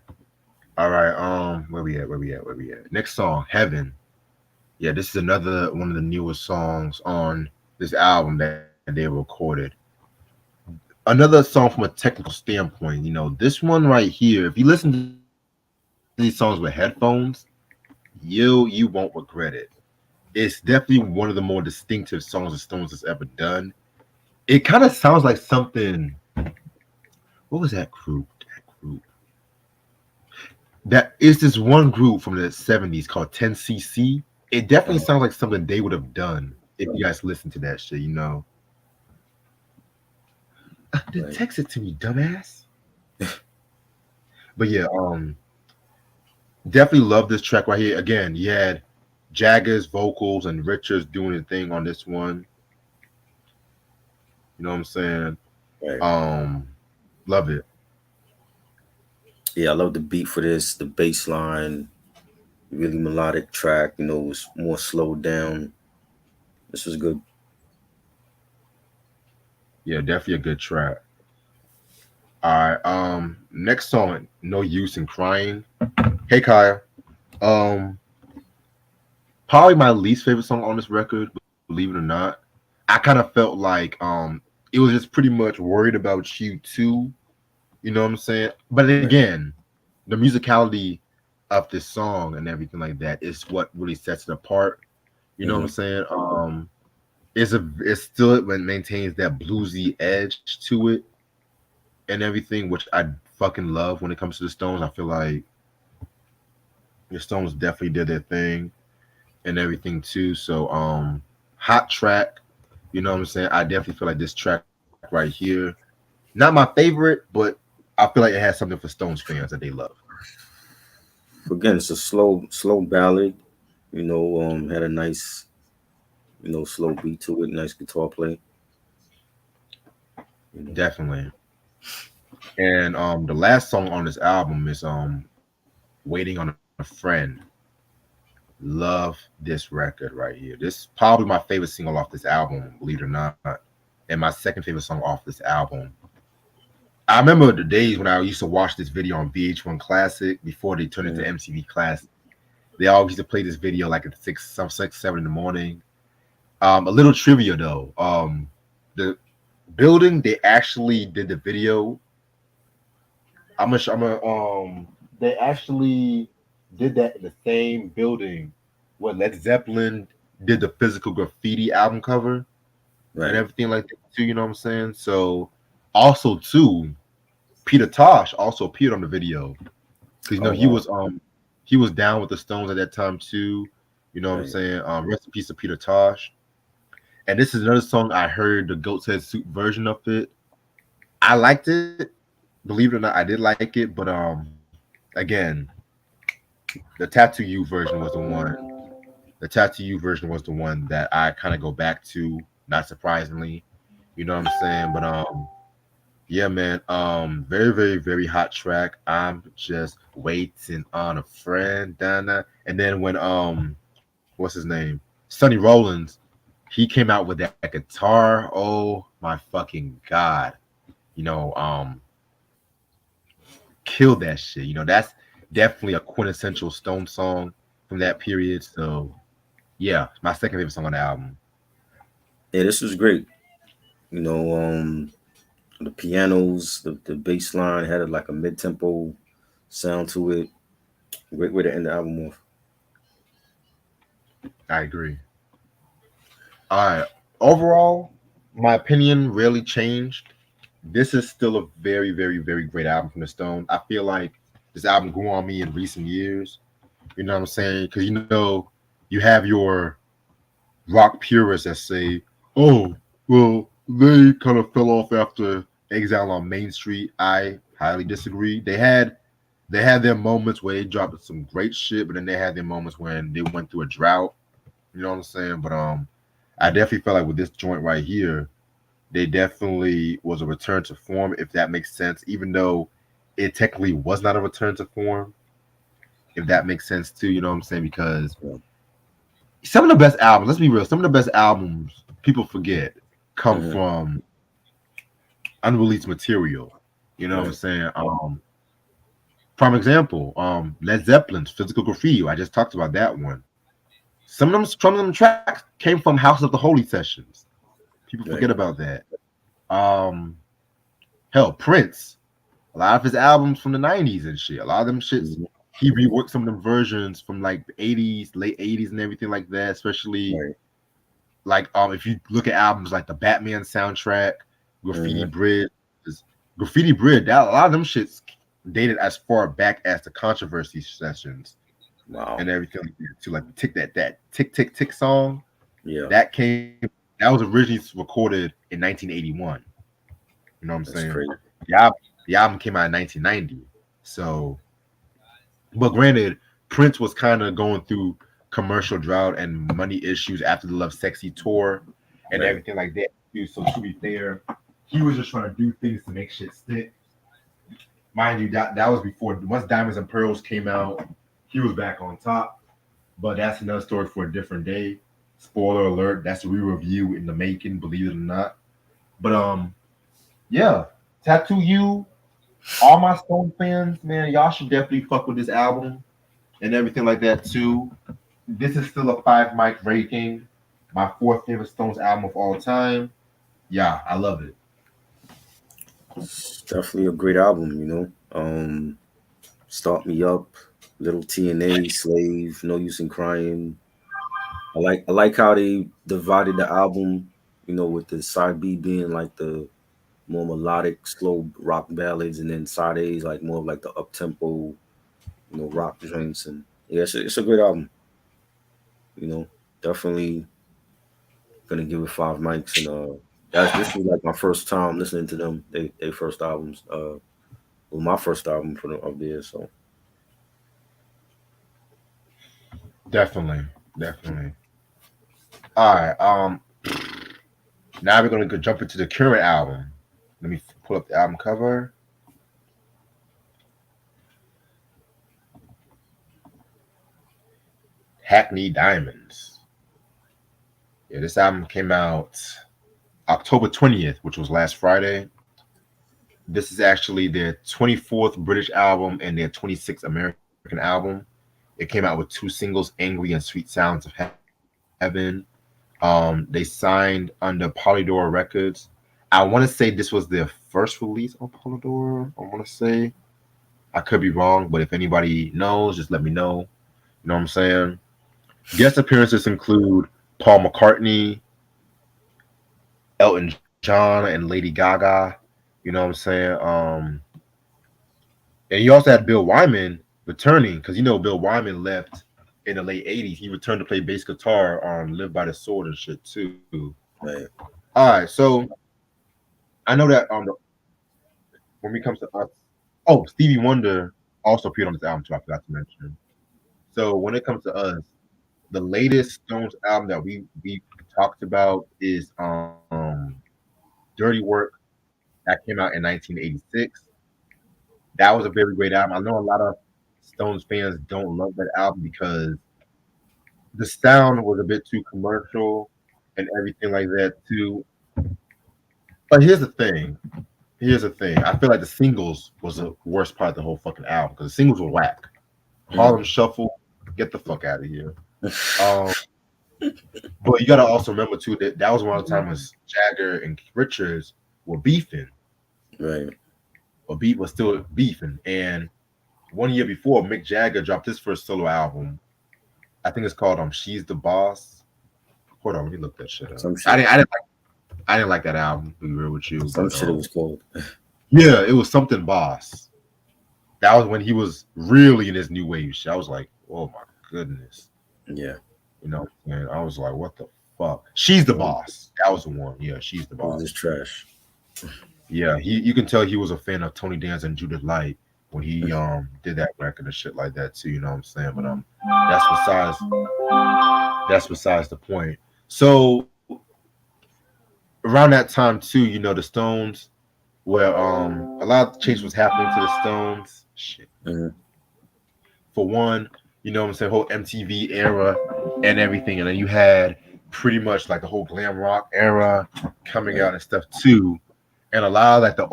All right, where we at? Where we at? Where we at? Next song, Heaven. Yeah, this is another one of the newest songs on this album that they recorded. Another song from a technical standpoint, this one right here, if you listen to these songs with headphones, you won't regret it. It's definitely one of the more distinctive songs the Stones has ever done. It kind of sounds like something. What was that group? That is this one group from the '70s called 10cc. It definitely Uh, sounds like something they would have done if you guys listen to that shit. Then right. text it to me, dumbass. But yeah, definitely love this track right here. Again, you had Jagger's vocals and Richards doing the thing on this one. You know what I'm saying? Right. Um, love it. Yeah, I love the beat for this. The bass line, really melodic track. It was more slowed down. This was good. Yeah, definitely a good track. All right. Next song, No Use in Crying. Hey Kaya. Um, Probably my least favorite song on this record, believe it or not. I kind of felt like it was just pretty much worried about you too. You know what I'm saying? But Right. again, the musicality of this song and everything like that is what really sets it apart. You know what I'm Hmm. saying? It's still it maintains that bluesy edge to it and everything, which I fucking love when it comes to the Stones. I feel like the Stones definitely did their thing and everything too. So hot track, you know what I'm saying? I definitely feel like this track right here, not my favorite, but I feel like it has something for Stones fans that they love. Again, it's a slow ballad. Had a nice, slow beat to it. Nice guitar play. You know. Definitely. And the last song on this album is Waiting on a Friend. Love this record right here. This is probably my favorite single off this album, believe it or not. And my second favorite song off this album. I remember the days when I used to watch this video on VH1 Classic before they turned into Mhm. MTV Classic. They always used to play this video like at 7 in the morning. A little trivia though. The building they actually did the video. They actually did that in the same building where Led Zeppelin did the physical graffiti album cover and Right. everything like that too. You know what I'm saying? So also too, Peter Tosh also appeared on the video because Oh wow. he was down with the Stones at that time too. You know what I'm Right. saying? Rest in peace to Peter Tosh. And this is another song I heard the Goat's Head Suit version of it. I liked it. Believe it or not, I did like it, but again, the Tattoo You version was the one. The Tattoo You version was the one that I kind of go back to, not surprisingly. You know what I'm saying? But yeah, man. Very, very, very hot track. I'm just waiting on a friend, Donna. And then when what's his name? Sonny Rollins, he came out with that guitar. Oh my fucking god. You know, killed that shit. You know, that's definitely a quintessential Stone song from that period. So yeah, my second favorite song on the album. Yeah, this was great. You know, the pianos, the bass line had like a mid tempo sound to it. Great way to end the album off. I agree. All right. Overall, my opinion really changed. This is still a very, very, very great album from the Stone. I feel like this album grew on me in recent years. You know what I'm saying? Because you know, you have your rock purists that say, "Oh, well, they kind of fell off after Exile on Main Street." I highly disagree. They had their moments where they dropped some great shit, but then they had their moments when they went through a drought. You know what I'm saying? But I definitely felt like with this joint right here, they definitely was a return to form, if that makes sense. Even though it technically was not a return to form, if that makes sense too. You know what I'm saying? Because Yeah. some of the best albums, let's be real, some of the best albums people forget come Hmm. from unreleased material. You know what I'm Right. saying? Prime example, Led Zeppelin's Physical Graffiti. I just talked about that one. Some of them tracks came from House of the Holy sessions. People forget Right. about that. Um, hell, Prince. A lot of his albums from the '90s and shit. A lot of them shits. Hmm. He reworked some of them versions from like the '80s, late '80s, and everything like that. Especially Right. like if you look at albums like the Batman soundtrack, Graffiti Hmm. Bridge, Graffiti Bridge. That a lot of them shits dated as far back as the Controversy sessions Wow. and everything like that, to like that tick tick tick song Yeah. that was originally recorded in 1981. You know what I'm That's saying? crazy. The album came out in 1990. So, but granted, Prince was kind of going through commercial drought and money issues after the Love Sexy tour and Right. everything like that. So to be fair, he was just trying to do things to make shit stick. Mind you, that was before once Diamonds and Pearls came out, he was back on top. But that's another story for a different day. Spoiler alert, that's a re-review in the making, believe it or not. But yeah, Tattoo You, all my Stone fans, man, y'all should definitely fuck with this album and everything like that too. This is still a 5 mic ranking. My fourth favorite Stones album of all time. Yeah, I love it. It's definitely a great album, you know. Start Me Up, Little TNA, Slave, No Use in Crying. I like how they divided the album, you know, with the side B being like the more melodic, slow rock ballads, and then side A's like more of like the up tempo, you know, rock joints. And yeah, it's a great album. You know, definitely gonna give it 5 mics. And this was like my first time listening to them. They first albums. Was my first album for them up there. So Definitely, definitely. All right. Now we're gonna go jump into the current album. Let me pull up the album cover. Hackney Diamonds. Yeah, this album came out October 20th, which was last Friday. This is actually their 24th British album and their 26th American album. It came out with two singles, Angry and Sweet Sounds of Heaven. They signed under Polydor Records. I want to say this was their first release on Polydor. I want to say. I could be wrong, but if anybody knows, just let me know. You know what I'm saying? Guest appearances include Paul McCartney, Elton John, and Lady Gaga. You know what I'm saying? And you also had Bill Wyman returning because you know Bill Wyman left in the late '80s. He returned to play bass guitar on "Live by the Sword" and shit too. man, All right, so I know that when it comes to us, oh Stevie Wonder. also appeared on this album too. I forgot to mention. So when it comes to us, the latest Stones album that we talked about is Dirty Work that came out in 1986. That was a very great album. I know a lot of Stones fans don't love that album because the sound was a bit too commercial and everything like that too. But here's the thing. Here's the thing. I feel like the singles was the worst part of the whole fucking album because the singles were whack. Harlem Shuffle, get the fuck out of here. Um, but you gotta also remember too that that was one of the times Jagger and Richards were beefing, Right. or beat was still beefing. And 1 year before, Mick Jagger dropped his first solo album. I think it's called "She's the Boss." Hold on, let me look that shit up. Some shit. I didn't like that album. To be real with you, Some but shit it was called. yeah, it was something Boss. That was when he was really in his new wave shit. I was like, oh my goodness. Yeah. You know, and I was like, what the fuck? She's the Boss. That was the one. Yeah, She's the It was Boss. just trash. Yeah, you can tell he was a fan of Tony Danza and Judith Light when he did that record and shit like that too. You know what I'm saying? But that's besides the point. So around that time too, you know, the Stones, where a lot of change was happening to the Stones. Shit. Mm-hmm. For one, you know what I'm saying, whole MTV era and everything, and then you had pretty much like the whole glam rock era coming out and stuff too. And a lot of like a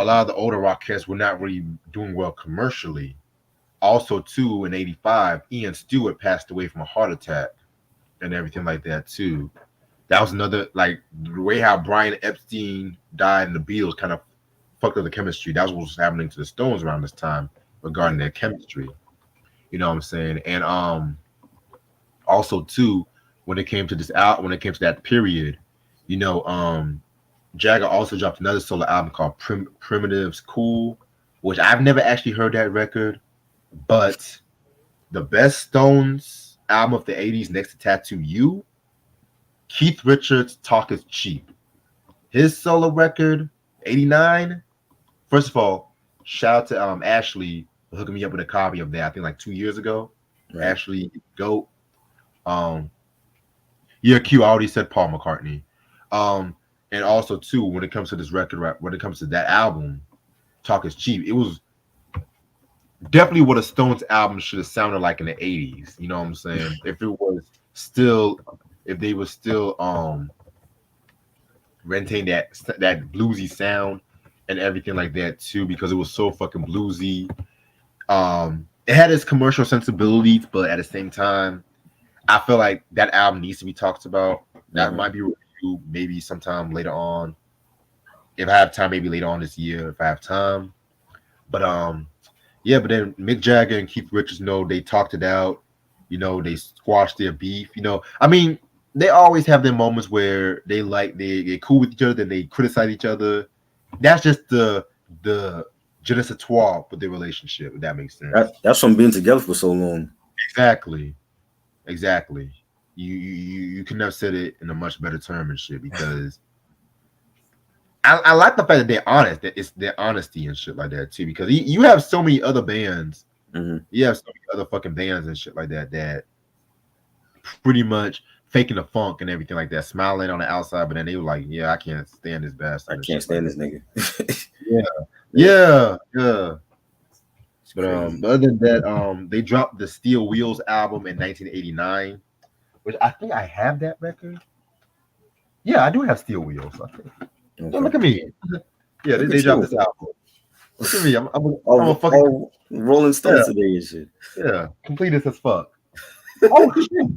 lot of the older rock heads were not really doing well commercially. Also, too, in '85, Ian Stewart passed away from a heart attack and everything like that too. That was another like the way how Brian Epstein died and the Beatles kind of fucked up the chemistry. That was what was happening to the Stones around this time regarding their chemistry. You know what I'm saying? And also too, when it came to when it came to that period, you know, Jagger also dropped another solo album called Primitive's Cool, which I've never actually heard that record, but the best Stones album of the 80s next to Tattoo You, Keith Richards' Talk is Cheap. His solo record, 89. First of all, shout out to Ashley for hooking me up with a copy of that, I think like 2 years ago. Right. Ashley Goat. Yeah, Q, I already said Paul McCartney. And also too, when it comes to this record, when it comes to that album, Talk is Cheap, it was definitely what a Stones album should have sounded like in the 80s. You know what I'm saying? If they were still maintain that bluesy sound and everything like that too, because it was so fucking bluesy. It had its commercial sensibilities, but at the same time, I feel like that album needs to be talked about. That might be reviewed maybe sometime later on. If I have time, maybe later on this year, if I have time. But yeah, but then Mick Jagger and Keith Richards, they talked it out. You know, they squashed their beef. You know, I mean, they always have their moments where they cool with each other, then they criticize each other. That's just the je ne sais quoi with their relationship, if that makes sense. That's from being together for so long. Exactly. You couldn't have said it in a much better term and shit, because I like the fact that they're honest, that it's their honesty and shit like that too. Because you have so many other bands, you have so many other fucking bands and shit like that pretty much faking the funk and everything like that, smiling on the outside, but then they were like, "Yeah, I can't stand this bastard. I can't stand this nigga." yeah. But other than that, they dropped the Steel Wheels album in 1989, which I think I have that record. Yeah, I do have Steel Wheels. I think. Okay. Yeah, look at me. Yeah, they dropped this album. Look at me. I'm a fucking Rolling Stones today and shit. Yeah, completist as fuck. Oh shit!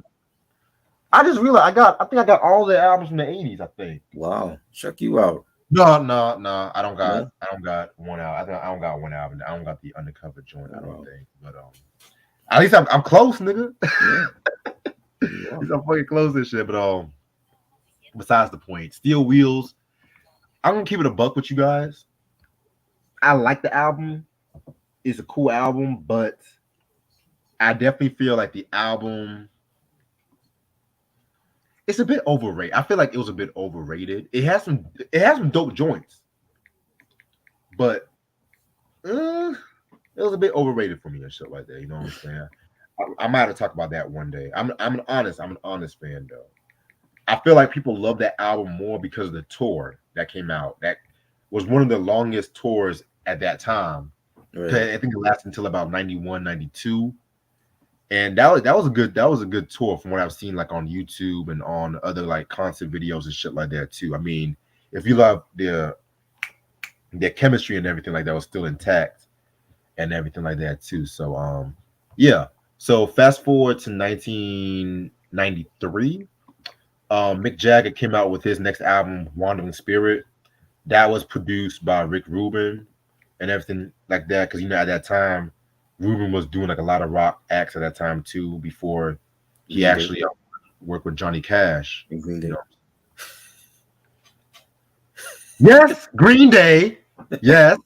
I just realized I think I got all the albums from the 80s. I think. Wow, check you out. No. I don't got one album. I don't got one album. I don't got the undercover joint. I don't think. But at least I'm close, nigga. Yeah. At least I'm fucking close and shit. But besides the point, Steel Wheels. I'm gonna keep it a buck with you guys. I like the album. It's a cool album, but I definitely feel like the album, it's a bit overrated. I feel like it was a bit overrated. It has some dope joints, but it was a bit overrated for me and shit like that. You know what I'm saying? I might have to talk about that one day. I'm an honest fan though. I feel like people love that album more because of the tour that came out. That was one of the longest tours at that time. Right. I think it lasted until about 91, 92. And that was a good tour from what I've seen like on YouTube and on other like concert videos and shit like that too. I mean, if you love their chemistry and everything like that was still intact and everything like that too. So yeah. So fast forward to 1993. Mick Jagger came out with his next album, Wandering Spirit. That was produced by Rick Rubin and everything like that. Because at that time, Rubin was doing like a lot of rock acts at that time too. Before he Green actually worked with Johnny Cash. Day. Green Day. Yes, Green Day. Yes,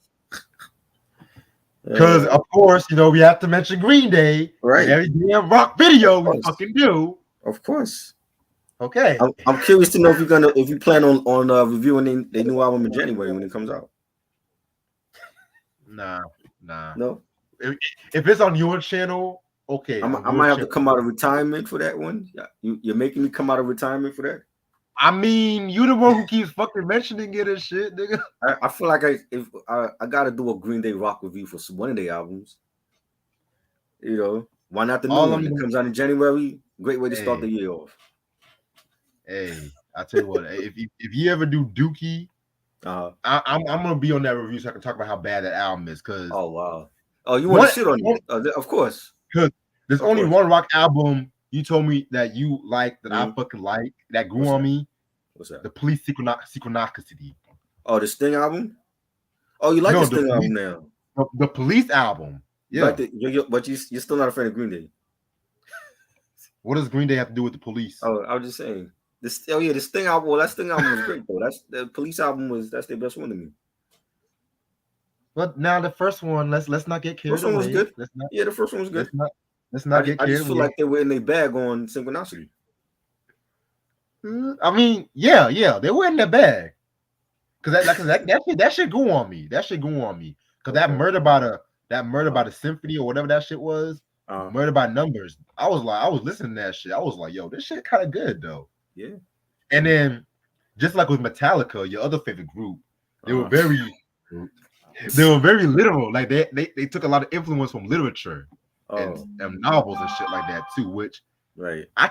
because of course we have to mention Green Day. Right. Every damn rock video we fucking do. Of course. Okay. I'm curious to know if you plan on reviewing their new album in January when it comes out. Nah. No. If it's on your channel, okay. I might have to come out of retirement for that one. You're making me come out of retirement for that. I mean, you the one who keeps fucking mentioning it and shit, nigga. I feel like I got to do a Green Day rock review for one of their albums. Why not the new one that comes out in January? Great way to start the year off. Hey, I tell you what, if you ever do Dookie, I'm gonna be on that review so I can talk about how bad that album is. Cause oh wow, you want to shit on it? Of course. Because there's only one rock album you told me that you like that I fucking like that grew on me. What's that? The Police Synchronicity. Oh, the Sting album. Oh, you like the Sting album now? The Police album. Yeah, but you're still not a fan of Green Day. What does Green Day have to do with the Police? Oh, I was just saying. The Sting album. Well, that Sting album was great though. The Police album that's their best one to me. But now the first one, let's not get carried away. The first one was good. The first one was good. Let's not get carried away. I just feel like they were in their bag on Synchronicity. I mean, yeah, they were in their bag. That shit go on me. That shit go on me. Because that murder by the symphony or whatever that shit was, Murder by Numbers. I was listening to that shit. I was like, yo, this shit kind of good though. Yeah. And then just like with Metallica, your other favorite group, they were very literal. Like they took a lot of influence from literature and novels and shit like that too, which I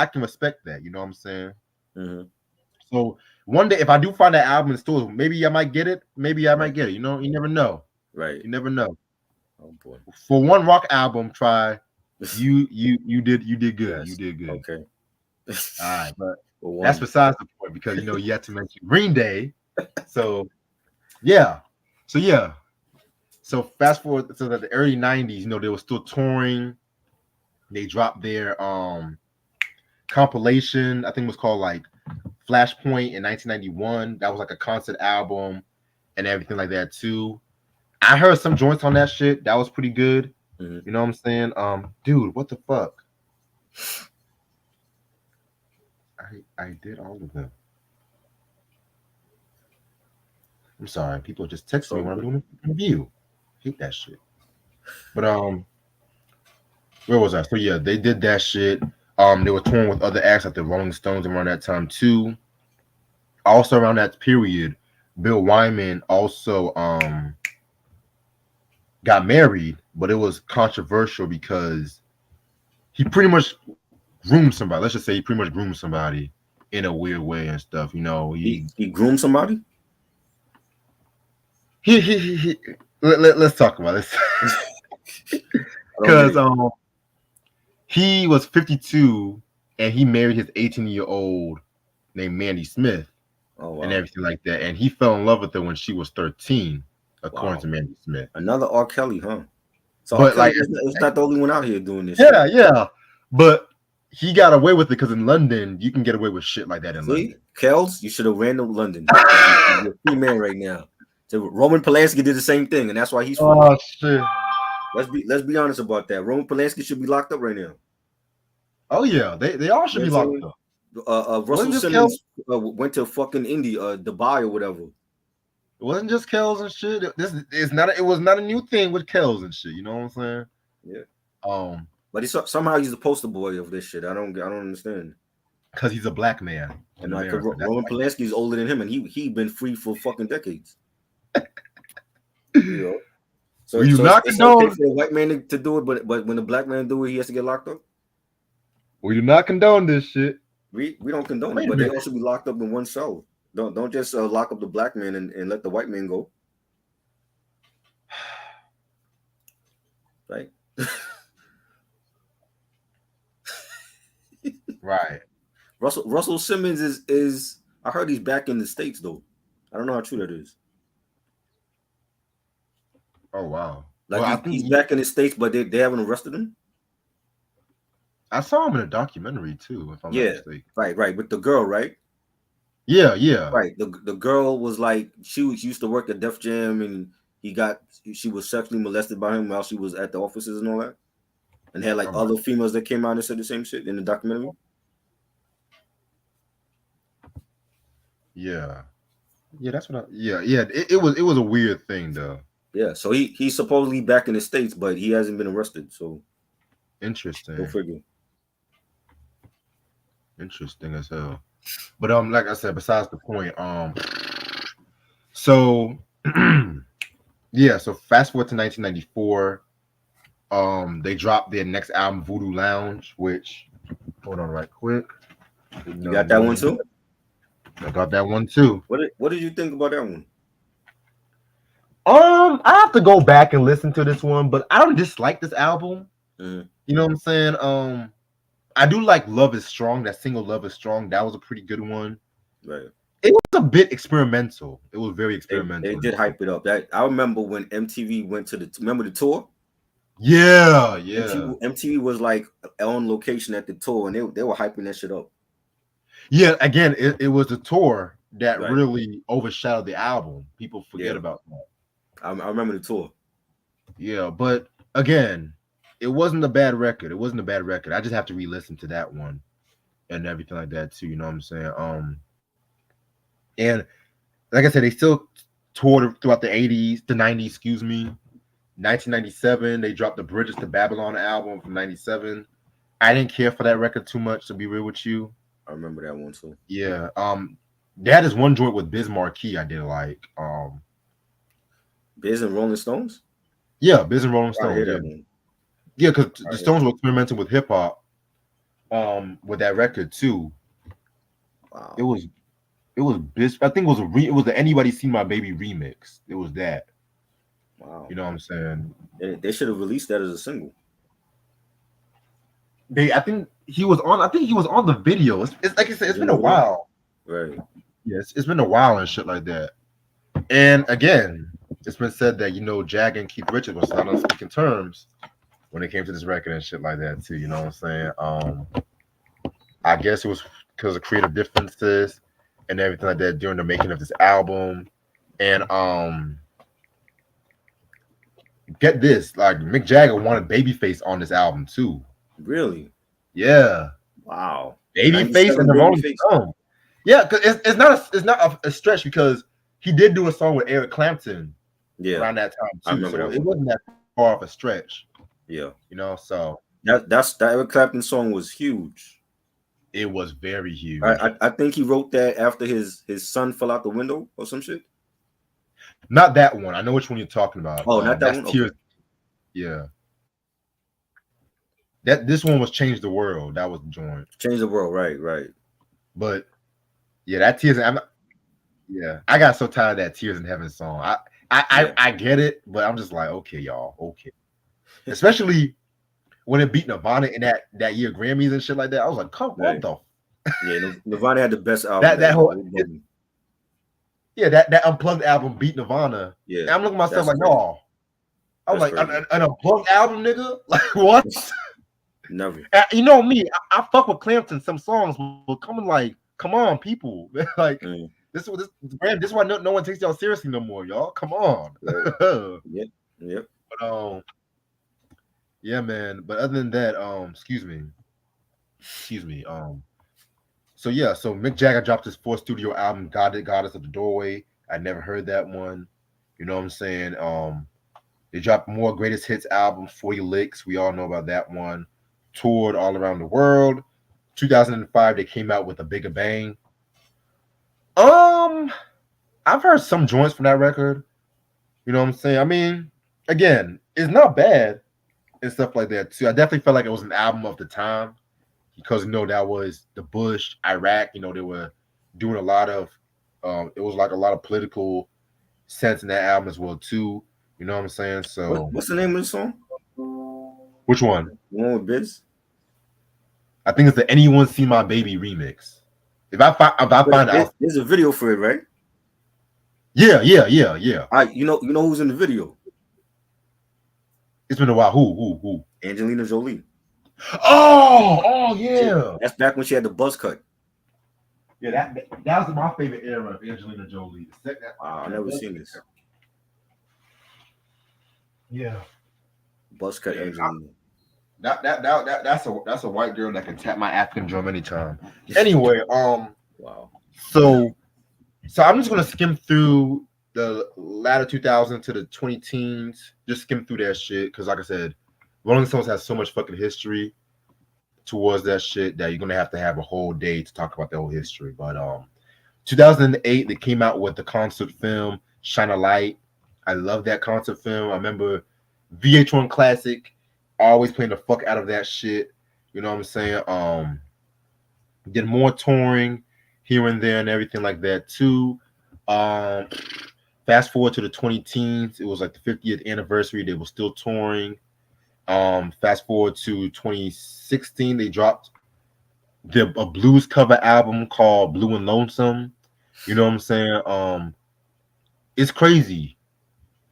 can respect that. You know what I'm saying? Mm-hmm. So one day, if I do find that album in stores, maybe I might get it. Maybe I might get it. You never know. Right. You never know. Oh boy. For one rock album, try you did good. Yes. You did good. Okay. All right, but that's besides the point because you had to mention Green Day. So yeah. So fast forward to the early 90s, they were still touring. They dropped their compilation, I think it was called like Flashpoint in 1991. That was like a concert album and everything like that too. I heard some joints on that shit. That was pretty good. Mm-hmm. You know what I'm saying? Dude, what the fuck? I did all of them. I'm sorry. People just text me when I'm doing a review. Hate that shit. But where was I? So yeah, they did that shit. They were touring with other acts like the Rolling Stones around that time too. Also around that period, Bill Wyman also got married, but it was controversial because he pretty much groomed somebody. Let's just say he pretty much groomed somebody in a weird way and stuff. He groomed somebody. Let's talk about this because he was 52 and he married his 18-year-old named Mandy Smith. Oh, wow. And everything like that, and he fell in love with her when she was 13, according to Mandy Smith. Another R. Kelly, huh? So but like, it's not the only one out here doing this. Yeah. But he got away with it because in London, you can get away with shit like that in London. Kels, you should have ran to London. You're a free man right now. So Roman Polanski did the same thing, and that's why he's free. Oh shit. Let's be honest about that. Roman Polanski should be locked up right now. Oh yeah, they all should be locked up. Russell Simmons went to fucking Dubai or whatever. It wasn't just Kells and shit. This is not. It was not a new thing with Kells and shit. You know what I'm saying? Yeah. Um, But somehow he's the poster boy of this shit. I don't understand. because he's a black man in And like, 'cause America. That's Roman Polanski's older than him, and he been free for fucking decades. You know, so we do not it's okay condone. for the white man to do it, but when the black man do it, he has to get locked up. We do not condone this shit. We don't condone it, Wait a but they minute. all should be locked up in one cell. Don't just lock up the black man and let the white man go. Right. Right. Russell Simmons is I heard he's back in the States though. I don't know how true that is. Oh wow. Like Well, I he's think back in the States, but they haven't arrested him. I saw him in a documentary too, if I'm not Yeah, mistaken. right. With the girl, right? Yeah. Right. The girl was like she used to work at Def Jam, and she was sexually molested by him while she was at the offices and all that, and had like Oh my. other females that came out and said the same shit in the documentary. Yeah. Yeah, that's what I. Yeah. It was a weird thing though. Yeah. So he's supposedly back in the States, but he hasn't been arrested. So Interesting. go figure. Interesting as hell. But like I said, besides the point, so yeah, so fast forward to 1994. They dropped their next album, Voodoo Lounge, which hold on right quick. You got that one too? I got that one too. What did you think about that one? I have to go back and listen to this one, but I don't dislike this album. Mm-hmm. You know what I'm saying? I do like Love Is Strong. That single Love Is Strong, that was a pretty good one. Right. It was a bit experimental. It was very experimental. They did hype it up. I remember when MTV went to remember the tour? Yeah. MTV was like on location at the tour, and they were hyping that shit up. Yeah, again, it was the tour that Right. really overshadowed the album. People forget about that. I remember the tour. Yeah, but again, it wasn't a bad record. I just have to re-listen to that one and everything like that too. You know what I'm saying? And like I said, they still toured throughout the 80s, the 90s, excuse me. 1997, they dropped the Bridges to Babylon album from 97. I didn't care for that record too much, to be real with you. I remember that one too. Yeah. They had this one joint with Biz Markie I did like. Biz and Rolling Stones? Yeah, Biz and Rolling Stones. Yeah, because the Stones were experimenting with hip hop with that record too. Wow. It was Biz. I think it was the Anybody Seen My Baby remix. It was that. Wow. You know what I'm saying? They should have released that as a single. I think he was on the video. It's like I said, it's been a while. Right. Yes, it's been a while and shit like that. And again, it's been said that Jag and Keith Richards was not on speaking terms when it came to this record and shit like that too. You know what I'm saying? I guess it was because of creative differences and everything like that during the making of this album. And get this, like Mick Jagger wanted Babyface on this album too. Really? Yeah. Wow. Babyface and the Rolling Stones. Yeah, because it's not a stretch because he did do a song with Eric Clapton around that time too. I remember so that it wasn't that far of a stretch. Yeah. So that Eric Clapton song was huge. It was very huge. I think he wrote that after his son fell out the window or some shit. Not that one. I know which one you're talking about. Oh, not that one. Tears. Okay. Yeah. This one was Change the World. That was the joint. Change the World, right. But yeah, that Tears. I got so tired of that Tears in Heaven song. I get it, but I'm just like, okay, y'all, okay. Especially when it beat Nirvana in that year Grammys and shit like that. I was like, come on, though. Yeah, Nirvana had the best album. that whole that unplugged album beat Nirvana. Yeah, and I'm looking at myself like, no. I was like, an unplugged album, nigga. Like what? Never. You know me, I fuck with Clapton. Some songs will come like, come on, people. Like this is why no one takes y'all seriously no more, y'all. Come on. Yep. But yeah, man. But other than that, excuse me. So Mick Jagger dropped his fourth studio album, Goddess of the Doorway. I never heard that one. You know what I'm saying? They dropped more greatest hits albums, 40 licks. We all know about that one. Toured all around the world. 2005, they came out with a bigger bang. Um, I've heard some joints from that record. You know what I'm saying? I mean, again, it's not bad and stuff like that too. I definitely felt like it was an album of the time because that was the Bush, Iraq. They were doing a lot of. It was like a lot of political sense in that album as well too. You know what I'm saying? So What's the name of the song? which one? The one with Biz. I think it's the "Anyone See My Baby" remix. If I find out, There's a video for it, right? yeah. You know who's in the video? It's been a while. Who? Angelina Jolie. Oh, yeah. That's back when she had the buzz cut. Yeah, that was my favorite era of Angelina Jolie. Wow, I've never seen this. Yeah. Buzz cut Angelina. That's a white girl that can tap my African drum anytime. Anyway, Wow. so I'm just gonna skim through the latter 2000 to the 20 teens. Just skim through that shit because, like I said, Rolling Stones has so much fucking history towards that shit that you're gonna have a whole day to talk about the whole history. But 2008, they came out with the concert film Shine a Light. I love that concert film. I remember VH1 Classic always playing the fuck out of that shit. You know what I'm saying? Did more touring here and there and everything like that too. Fast forward to the 20 teens, it was like the 50th anniversary. They were still touring. Fast forward to 2016, they dropped a blues cover album called Blue and Lonesome. You know what I'm saying? It's crazy.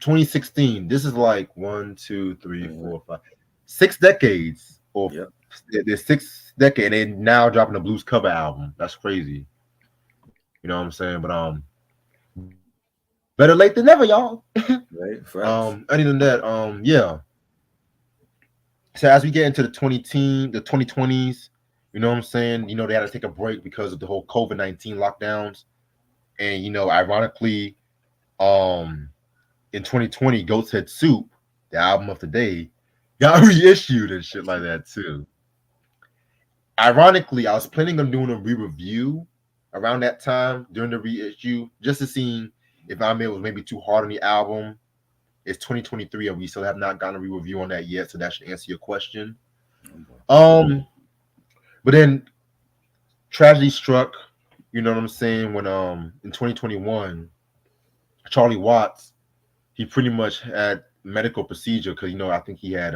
2016. This is like 1, 2, 3, 4, 5, 6 decades. Or Yep. the sixth decade. They now dropping a blues cover album. That's crazy. You know what I'm saying? But better late than never, y'all. Right. Facts. Other than that, yeah. So as we get into the 2020s, you know what I'm saying? They had to take a break because of the whole COVID-19 lockdowns. And ironically, in 2020, Goat's Head Soup, the album of the day, got reissued and shit like that too. Ironically, I was planning on doing a re-review around that time during the reissue, just to see if I was maybe too hard on the album. It's 2023 and we still have not gotten a re-review on that yet, so that should answer your question. But then tragedy struck, you know what I'm saying, when in 2021, Charlie Watts, he pretty much had medical procedure because I think he had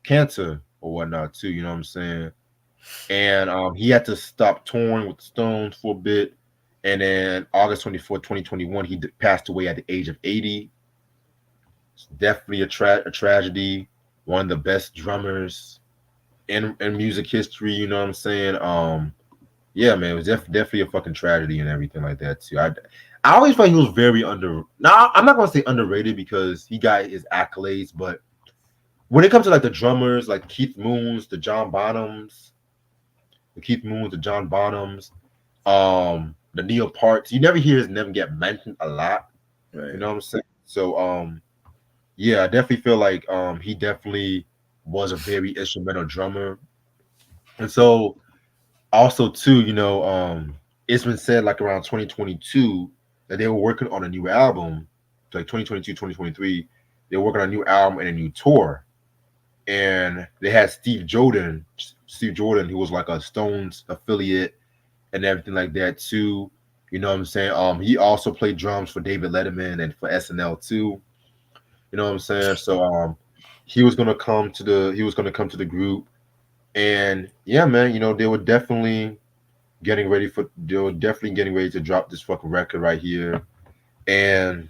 cancer or whatnot too, you know what I'm saying? And he had to stop touring with the Stones for a bit. And then August 24th, 2021, he passed away at the age of 80. It's definitely a tragedy. One of the best drummers in music history, you know what I'm saying? Yeah, man, it was definitely a fucking tragedy and everything like that too. I always felt he was very Now, I'm not gonna say underrated because he got his accolades, but when it comes to like the drummers, like Keith Moons, the John Bonhams, the Neil Parks, you never hear his name get mentioned a lot. Right. You know what I'm saying? So yeah, I definitely feel like he definitely was a very instrumental drummer. And so also too, it's been said like around 2022 that they were working on a new album, like 2022, 2023, they were working on a new album and a new tour. And they had Steve Jordan, who was like a Stones affiliate and everything like that too. You know what I'm saying? He also played drums for David Letterman and for SNL too. You know what I'm saying? So he was gonna come to the group, and yeah, man, they were definitely getting ready to drop this fucking record right here. And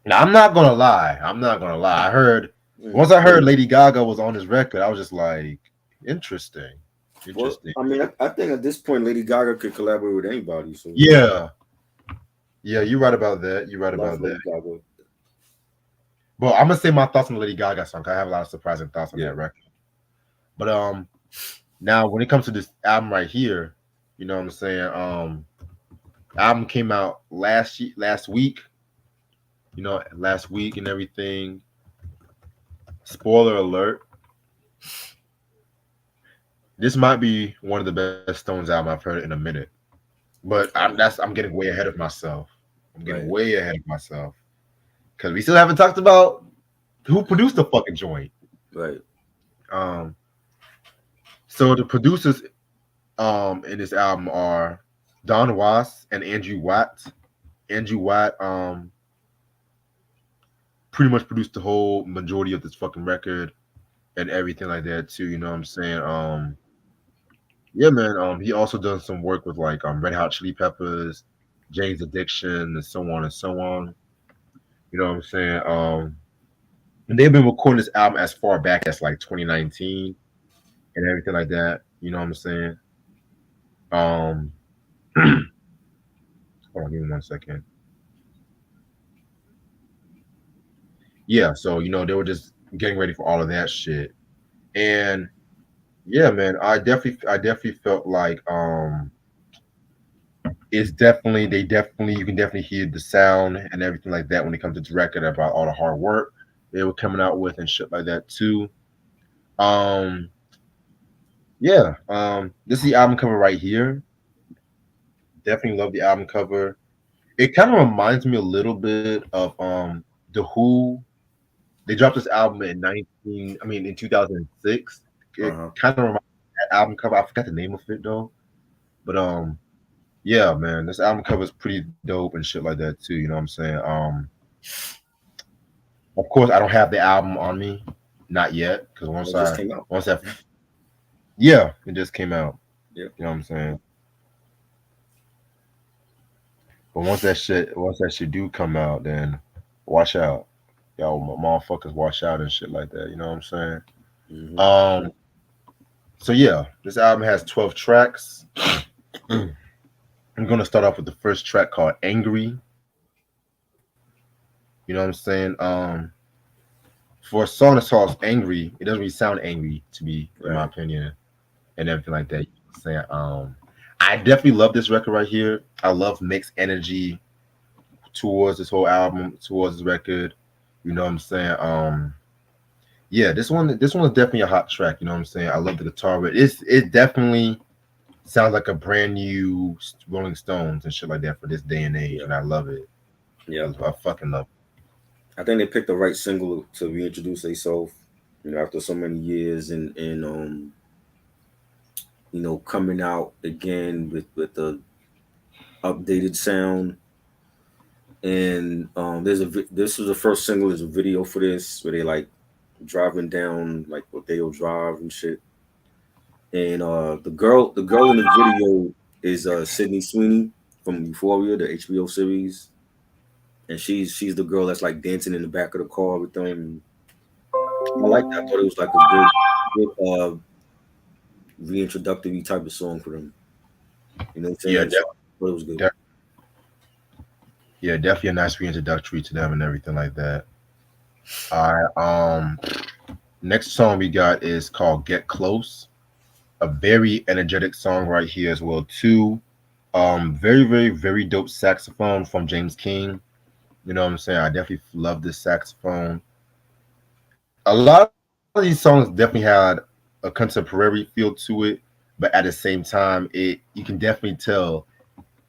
now I'm not gonna lie. I heard once I heard Lady Gaga was on this record, I was just like, interesting. Well, I mean, I think at this point, Lady Gaga could collaborate with anybody. So yeah, you're right about that. Gaga. But I'm gonna say my thoughts on the Lady Gaga song. I have a lot of surprising thoughts on that record. But now when it comes to this album right here, you know what I'm saying? Album came out last week. Last week and everything. Spoiler alert: this might be one of the best Stones album I've heard in a minute. But I'm getting way ahead of myself. I'm getting Right, way ahead of myself because we still haven't talked about who produced the fucking joint. right, Um, so the producers in this album are Don Was and Andrew Watt. Andrew Watt pretty much produced the whole majority of this fucking record and everything like that too. You know what I'm saying? Yeah, man. He also done some work with like Red Hot Chili Peppers, Jane's Addiction, and so on and so on. You know what I'm saying? And they've been recording this album as far back as like 2019 and everything like that. You know what I'm saying? Um, hold on, give me 1 second. Yeah, so they were just getting ready for all of that shit, and yeah, man, I definitely felt like it's definitely they definitely you can definitely hear the sound and everything like that when it comes to this record about all the hard work they were coming out with and shit like that too. Um, yeah, this is the album cover right here. Definitely love the album cover. It kind of reminds me a little bit of the Who. They dropped this album in 2006. It uh-huh. kind of reminds me of that album cover. I forgot the name of it though, but yeah, man, this album cover is pretty dope and shit like that too. You know what I'm saying? Of course, I don't have the album on me, not yet, because Oh, it just came out. yeah, it just came out. Yeah. You know what I'm saying? But once that shit do come out, then watch out, y'all, motherfuckers, watch out and shit like that. You know what I'm saying? Hmm. Um, so yeah, this album has 12 tracks. I'm gonna start off with the first track called "Angry." You know what I'm saying? For a song that's called "Angry," it doesn't really sound angry to me, in my Right. opinion, and everything like that. You know what I'm saying? I definitely love this record right here. I love mixed energy towards this whole album, towards this record. You know what I'm saying? Yeah, this one is definitely a hot track. You know what I'm saying? I love the guitar, but it definitely sounds like a brand new Rolling Stones and shit like that for this day and age, Yeah. and I love it. Yeah. I fucking love I think they picked the right single to reintroduce themselves, after so many years, and coming out again with the updated sound. And this was the first single. There's a video for this where they like driving down like Rodeo Drive and shit. And the girl in the video is Sydney Sweeney from Euphoria, the HBO series, and she's the girl that's like dancing in the back of the car with them. I like that. I thought it was like a good reintroductory type of song for them. You know what I'm it. Yeah, saying? So I thought it was good. yeah, definitely a nice reintroductory to them and everything like that. All right. Next song we got is called "Get Close." A very energetic song right here as well too. Very, very, very dope saxophone from James King. You know what I'm saying? I definitely love this saxophone. A lot of these songs definitely had a contemporary feel to it, but at the same time, you can definitely tell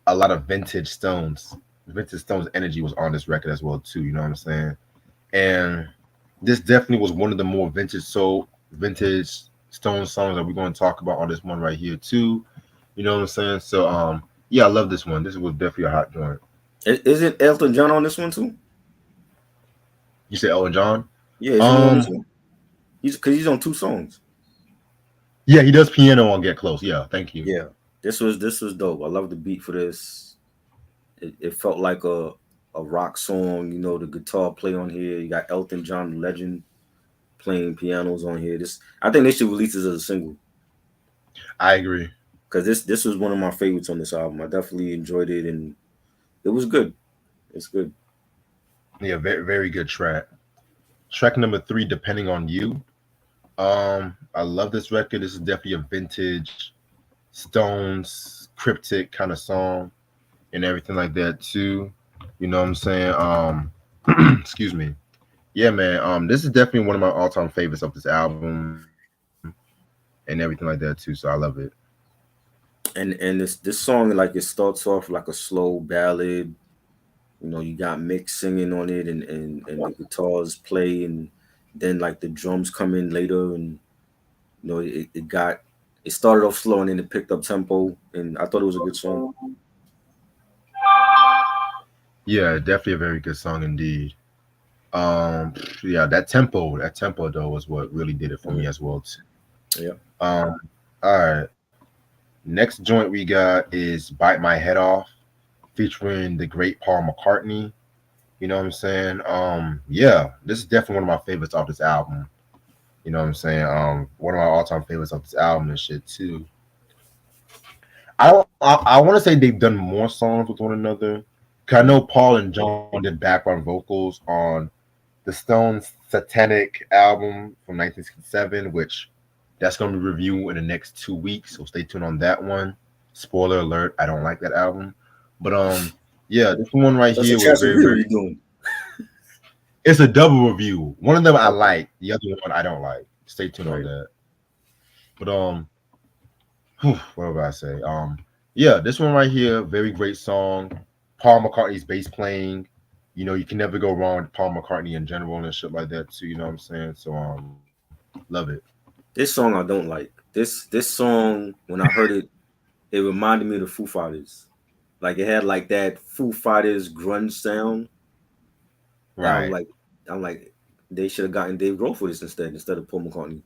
a lot of vintage Stones. Vintage Stones energy was on this record as well too. You know what I'm saying? And this definitely was one of the more vintage Stone songs that we're going to talk about on this one right here too. You know what I'm saying? So yeah, I love this one. This was definitely a hot joint. Isn't Elton John on this one too? You say Elton John? Yeah, isn't he on this Um, one? He's on two songs. yeah, he does piano on Get Close. Yeah, thank you. Yeah, this was dope. I love the beat for this. It felt like a rock song. The guitar play on here. You got Elton John, the legend, playing pianos on here. This I think they should release this as a single I agree. because this was one of my favorites on this album. I definitely enjoyed it and it was good. It's good. Yeah, very, very good track. Track number three, Depending on You. I love this record. This is definitely a vintage Stones cryptic kind of song and everything like that too. You know what I'm saying? Excuse me. Yeah, man. This is definitely one of my all-time favorites of this album and everything like that too. So I love it. And this song, like, it starts off like a slow ballad. You know, you got Mick singing on it, and the guitars play, and then like the drums come in later, and you know it started off slow and then it picked up tempo, and I thought it was a good song. Yeah, definitely a very good song indeed. Yeah, that tempo though was what really did it for me Mm, as well too. yeah, All right. Next joint we got is "Bite My Head Off," featuring the great Paul McCartney. You know what I'm saying? Yeah, this is definitely one of my favorites off this album. You know what I'm saying? One of my all-time favorites of this album and shit too. I want to say they've done more songs with one another. 'Cause I know mm. Paul and John did background vocals on the Stones' Satanic album from 1967, which that's going to be reviewed in the next 2 weeks. So stay tuned on that one. Spoiler alert: I don't like that album, but yeah, this one right That's a here was chance very review very. you're doing. It's a double review. One of them I Okay, like, the other one I don't like. Stay tuned on right. that. But what did I say? Yeah, this one right here, very great song. Paul McCartney's bass playing. You know, you can never go wrong with Paul McCartney in general and shit like that too. You know what I'm saying? So love it. This song I don't like. This song, when I heard it, it reminded me of the Foo Fighters. Like, it had like that Foo Fighters grunge sound. And Right. I'm like, they should have gotten Dave Grohl for this instead of Paul McCartney.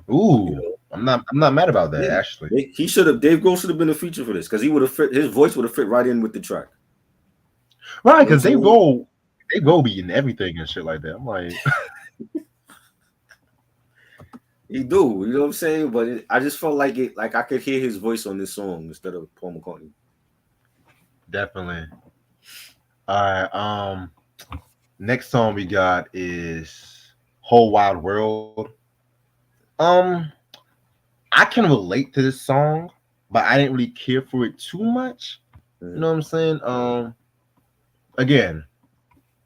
You Ooh, know, I'm not mad about that yeah, actually. he should have. Dave Grohl should have been a feature for this because he would have fit. His voice would have fit right in with the track. Right, You know what I'm because saying? they go be in everything and shit like that. I'm like, He do. You know what I'm saying? But I just felt like it. Like, I could hear his voice on this song instead of Paul McCartney. definitely. All right. Next song we got is "Whole Wild World." Um, I can relate to this song, but I didn't really care for it too much. You Mhm. know what I'm saying? Again,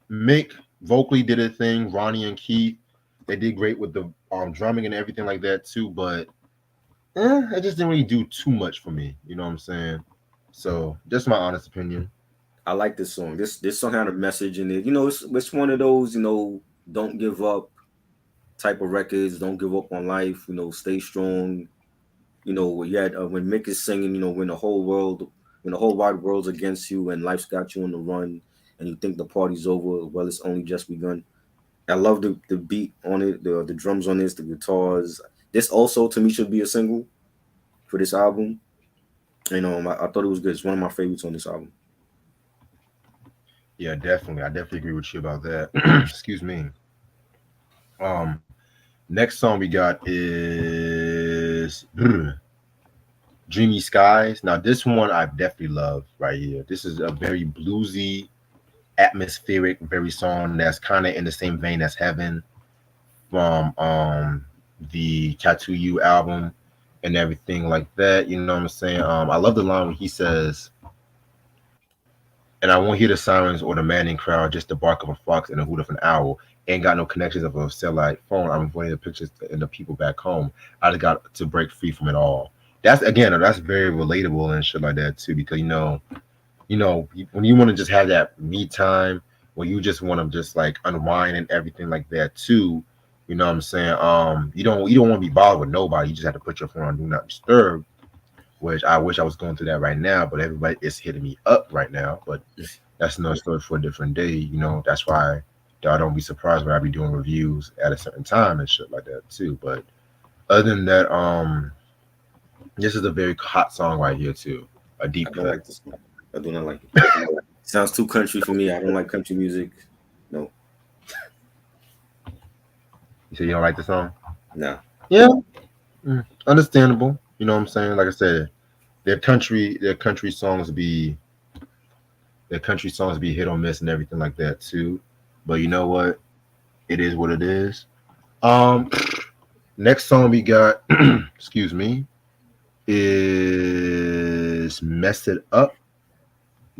Mick vocally did a thing. Ronnie and Keith, they did great with the drumming and everything like that too. But it just didn't really do too much for me. You know what I'm saying? So just my honest opinion. I like this song. This song had a message in it. You know, it's one of those, don't give up type of records. Don't give up on life. You know, stay strong. You know, you had when Mick is singing, when the whole wide world's against you and life's got you on the run, and you think the party's over, well, it's only just begun. I love the beat on it, the drums on this, the guitars. This also to me should be a single for this album. I thought it was good. It's one of my favorites on this album. Yeah, definitely. I definitely agree with you about that. Excuse me. Um, Next song we got is Dreamy Skies. Now this one I definitely love right here. This is a very bluesy, atmospheric, very song that's kind of in the same vein as Heaven from the Tattoo You album and everything like that. You know what I'm saying? I love the line when he says, "And I won't hear the sirens or the maddening crowd, just the bark of a fox and the hoot of an owl. Ain't got no connections of a satellite phone. I'm avoiding the pictures and the people back home. I just got to break free from it all." That's again, that's very relatable and shit like that too, because when you want to just have that me time, where you just want to just like unwind and everything like that too. You know what I'm saying? You don't want to be bothered with nobody. You just have to put your phone on do not disturb, which I wish I was going through that right now, but everybody is hitting me up right now. But that's another story for a different day. That's why I don't be surprised when I be doing reviews at a certain time and shit like that too. But other than that, this is a very hot song right here too. A I deep don't cut. like this. I do not like it. Sounds too country for me. I don't like country music. No, You say you don't like the song? nah. Yeah, understandable. You know what I'm saying? Like I said, their country songs be hit or miss and everything like that too. But you know what? It is what it is. Um, Next song we got, excuse me, is "Mess It Up."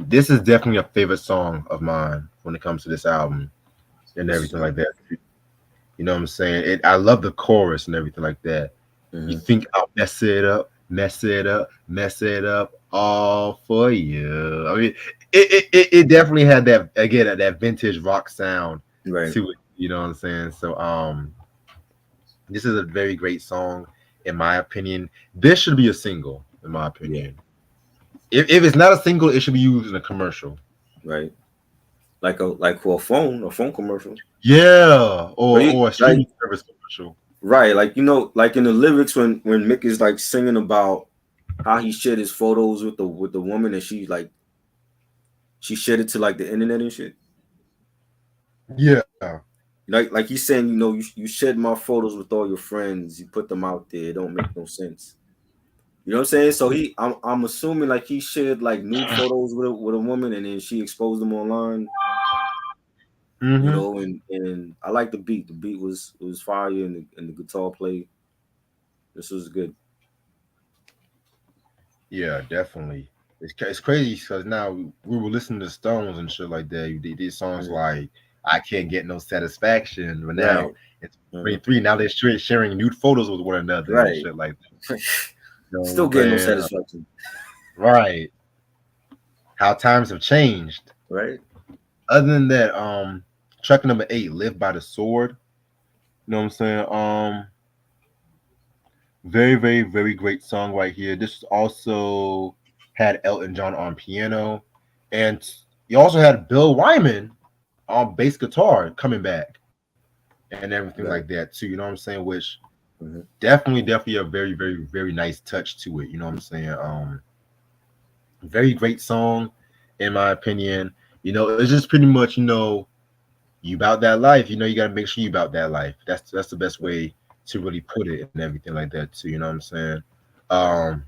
This is definitely a favorite song of mine when it comes to this album and This is everything like good. that. You know what I'm saying? I love the chorus and everything like that. You Hmm. think I'll mess it up, mess it up, mess it up all for you. I mean, it definitely had that again that vintage rock sound Right. to it. You know what I'm saying? So this is a very great song in my opinion. This should be a single in my Yeah. opinion. If it's not a single, it should be used in a commercial. Right. Like for a phone commercial. Yeah, But or a like streaming service commercial. right, like like in the lyrics when Mick is like singing about how he shared his photos with the woman and she shared it to like the internet and shit. Yeah. Like he's saying, you shared my photos with all your friends, you put them out there, it don't make no sense. You know what I'm saying? So I'm assuming like he shared like nude photos with a woman and then she exposed them online, Mm-hmm. and I like the beat. The beat was fire and the guitar play. This was good. Yeah, definitely. It's crazy because now we were listening to Stones and shit like that. You did songs Mhm. like "I Can't Get No Satisfaction," but now Right. it's Mhm. 23. Now they're sharing nude photos with one another and Right. shit like that. You know what Still I'm getting no saying? satisfaction. Right. How times have changed. Right. Other than that, track number 8, "Live by the Sword." You know what I'm saying? Very, very, very great song right here. This also had Elton John on piano, and you also had Bill Wyman on bass guitar coming back and everything like Right. that too. You know what I'm saying? Which Mhm. definitely a very, very, very nice touch to it. You know what I'm saying? Very great song, in my opinion. You know, it's just pretty much you about that life. You know, you got to make sure you about that life. That's the best Right. way to really put it and everything like that too. You know what I'm saying? Right. Um,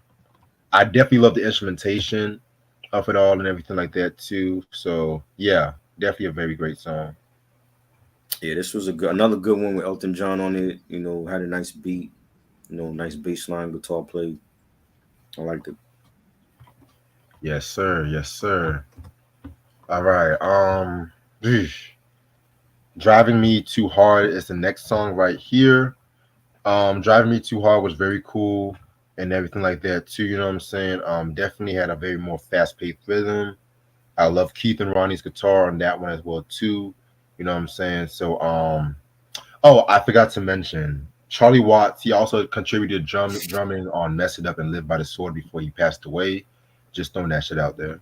I definitely love the instrumentation of it all and everything like that too. So yeah, definitely a very great song. Yeah, this was another good one with Elton John on it. Had a nice beat. Nice bass line, guitar play. I liked it. Yes, sir. Yes, sir. All right. Eesh. Driving Me Too Hard is the next song right here. Driving Me Too Hard was very cool and everything like that too. You know what I'm saying? Definitely had a very more fast paced rhythm. I love Keith and Ronnie's guitar on that one as well too. You know what I'm saying? So oh, I forgot to mention Charlie Watts. He also contributed drumming on "Mess It Up" and "Live by the Sword" before he passed away. Just throwing that shit out there.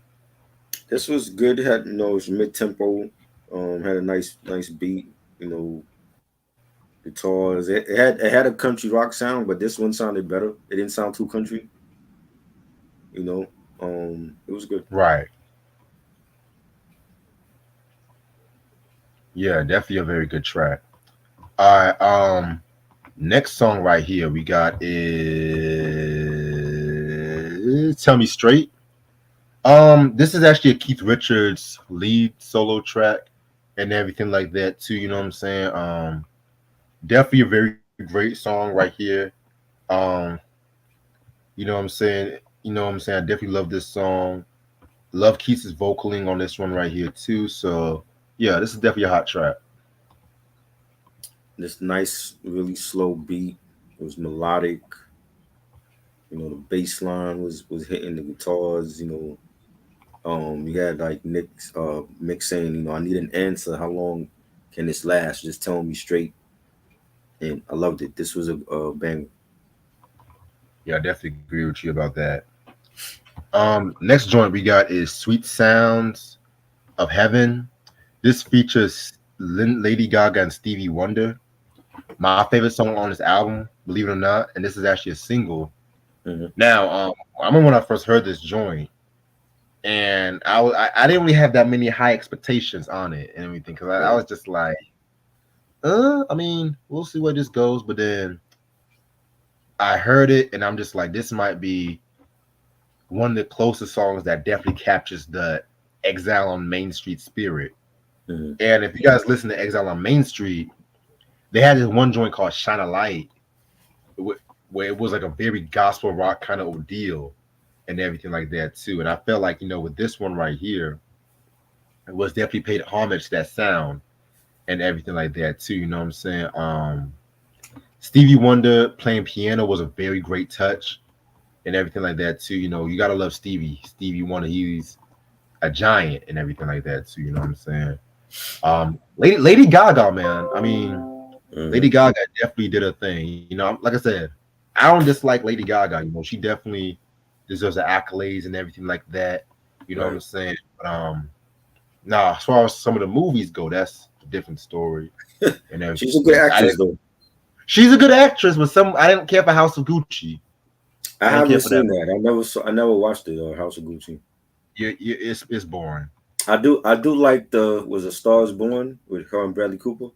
This was good. It had it was mid tempo. Had a nice beat. You know, guitars. It had a country rock sound, but this one sounded better. It didn't sound too country. You know, it was good. Right. Yeah, definitely a very good track. All right. Next song right here we got is "Tell Me Straight." This is actually a Keith Richards lead solo track and everything like that too. You know what I'm saying? Definitely a very great song right here. Um, you know what I'm saying? You know what I'm saying? I definitely love this song. Love Keith's vocaling on this one right here too. So yeah, this is definitely a hot track. This nice, really slow beat. It was melodic. The bass line was hitting the guitars. You had like Mick saying, I need an answer. How long can this last? Just tell me straight. And I loved it. This was a banger. Yeah, I definitely agree with you about that. Next joint we got is "Sweet Sounds of Heaven." This features Lady Gaga and Stevie Wonder. My favorite song on this album, believe it or not, and this is actually a single. Hmm. Now, I remember when I first heard this joint, and I didn't really have that many high expectations on it and everything because I Right. was just like, I mean, we'll see where this goes. But then I heard it, and I'm just like, this might be one of the closest songs that definitely captures the Exile on Main Street spirit. Hmm. And if you guys listen to Exile on Main Street, they had this one joint called "Shine a Light," where it was like a very gospel rock kind of deal and everything like that too. And I felt like, with this one right here, it was definitely paid homage to that sound and everything like that too. You know what I'm saying? Stevie Wonder playing piano was a very great touch and everything like that too. You gotta love Stevie Wonder. He's a giant and everything like that too. You know what I'm saying? Lady Gaga, man. I mean, Lady Gaga definitely did a thing. Like I said, I don't dislike Lady Gaga. She definitely deserves the accolades and everything like that. You know what I'm Right. saying? But nah, as far as some of the movies go, that's a different story and everything. She's a good actress, though. She's a good actress, but I didn't care for House of Gucci. I I didn't care haven't for that. seen that. I never watched it. House of Gucci. It's boring. I do like the was a Stars Born with her and Bradley Cooper.